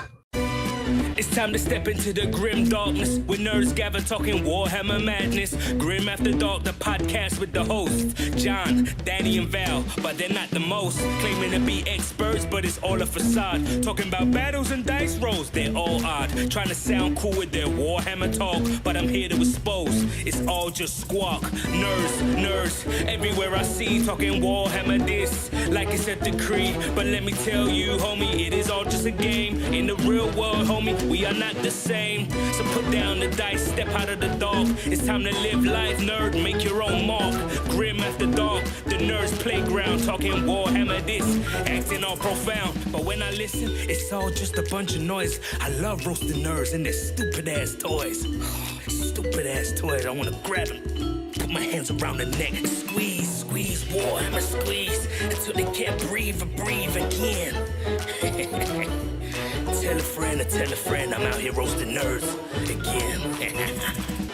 It's time to step into the grim darkness where nerds gather talking Warhammer madness. Grim After Dark, the podcast with the hosts John, Danny, and Val, but they're not the most. Claiming to be experts, but it's all a facade. Talking about battles and dice rolls, they're all odd. Trying to sound cool with their Warhammer talk, but I'm here to expose. It's all just squawk. Nerds, everywhere I see talking Warhammer this, like it's a decree. But let me tell you, homie, it is all just a game. In the real world, homie, we are not the same. So put down the dice, step out of the dark. It's time to live life, nerd, make your own mark. Grim After Dark, the nerds playground. Talking Warhammer this, acting all profound. But when I listen, it's all just a bunch of noise. I love roasting nerds and their stupid ass toys. Stupid ass toys, I wanna grab them, put my hands around the neck, squeeze, Warhammer squeeze, until they can't breathe or breathe again. Tell a friend, I'm out here roasting nerds again.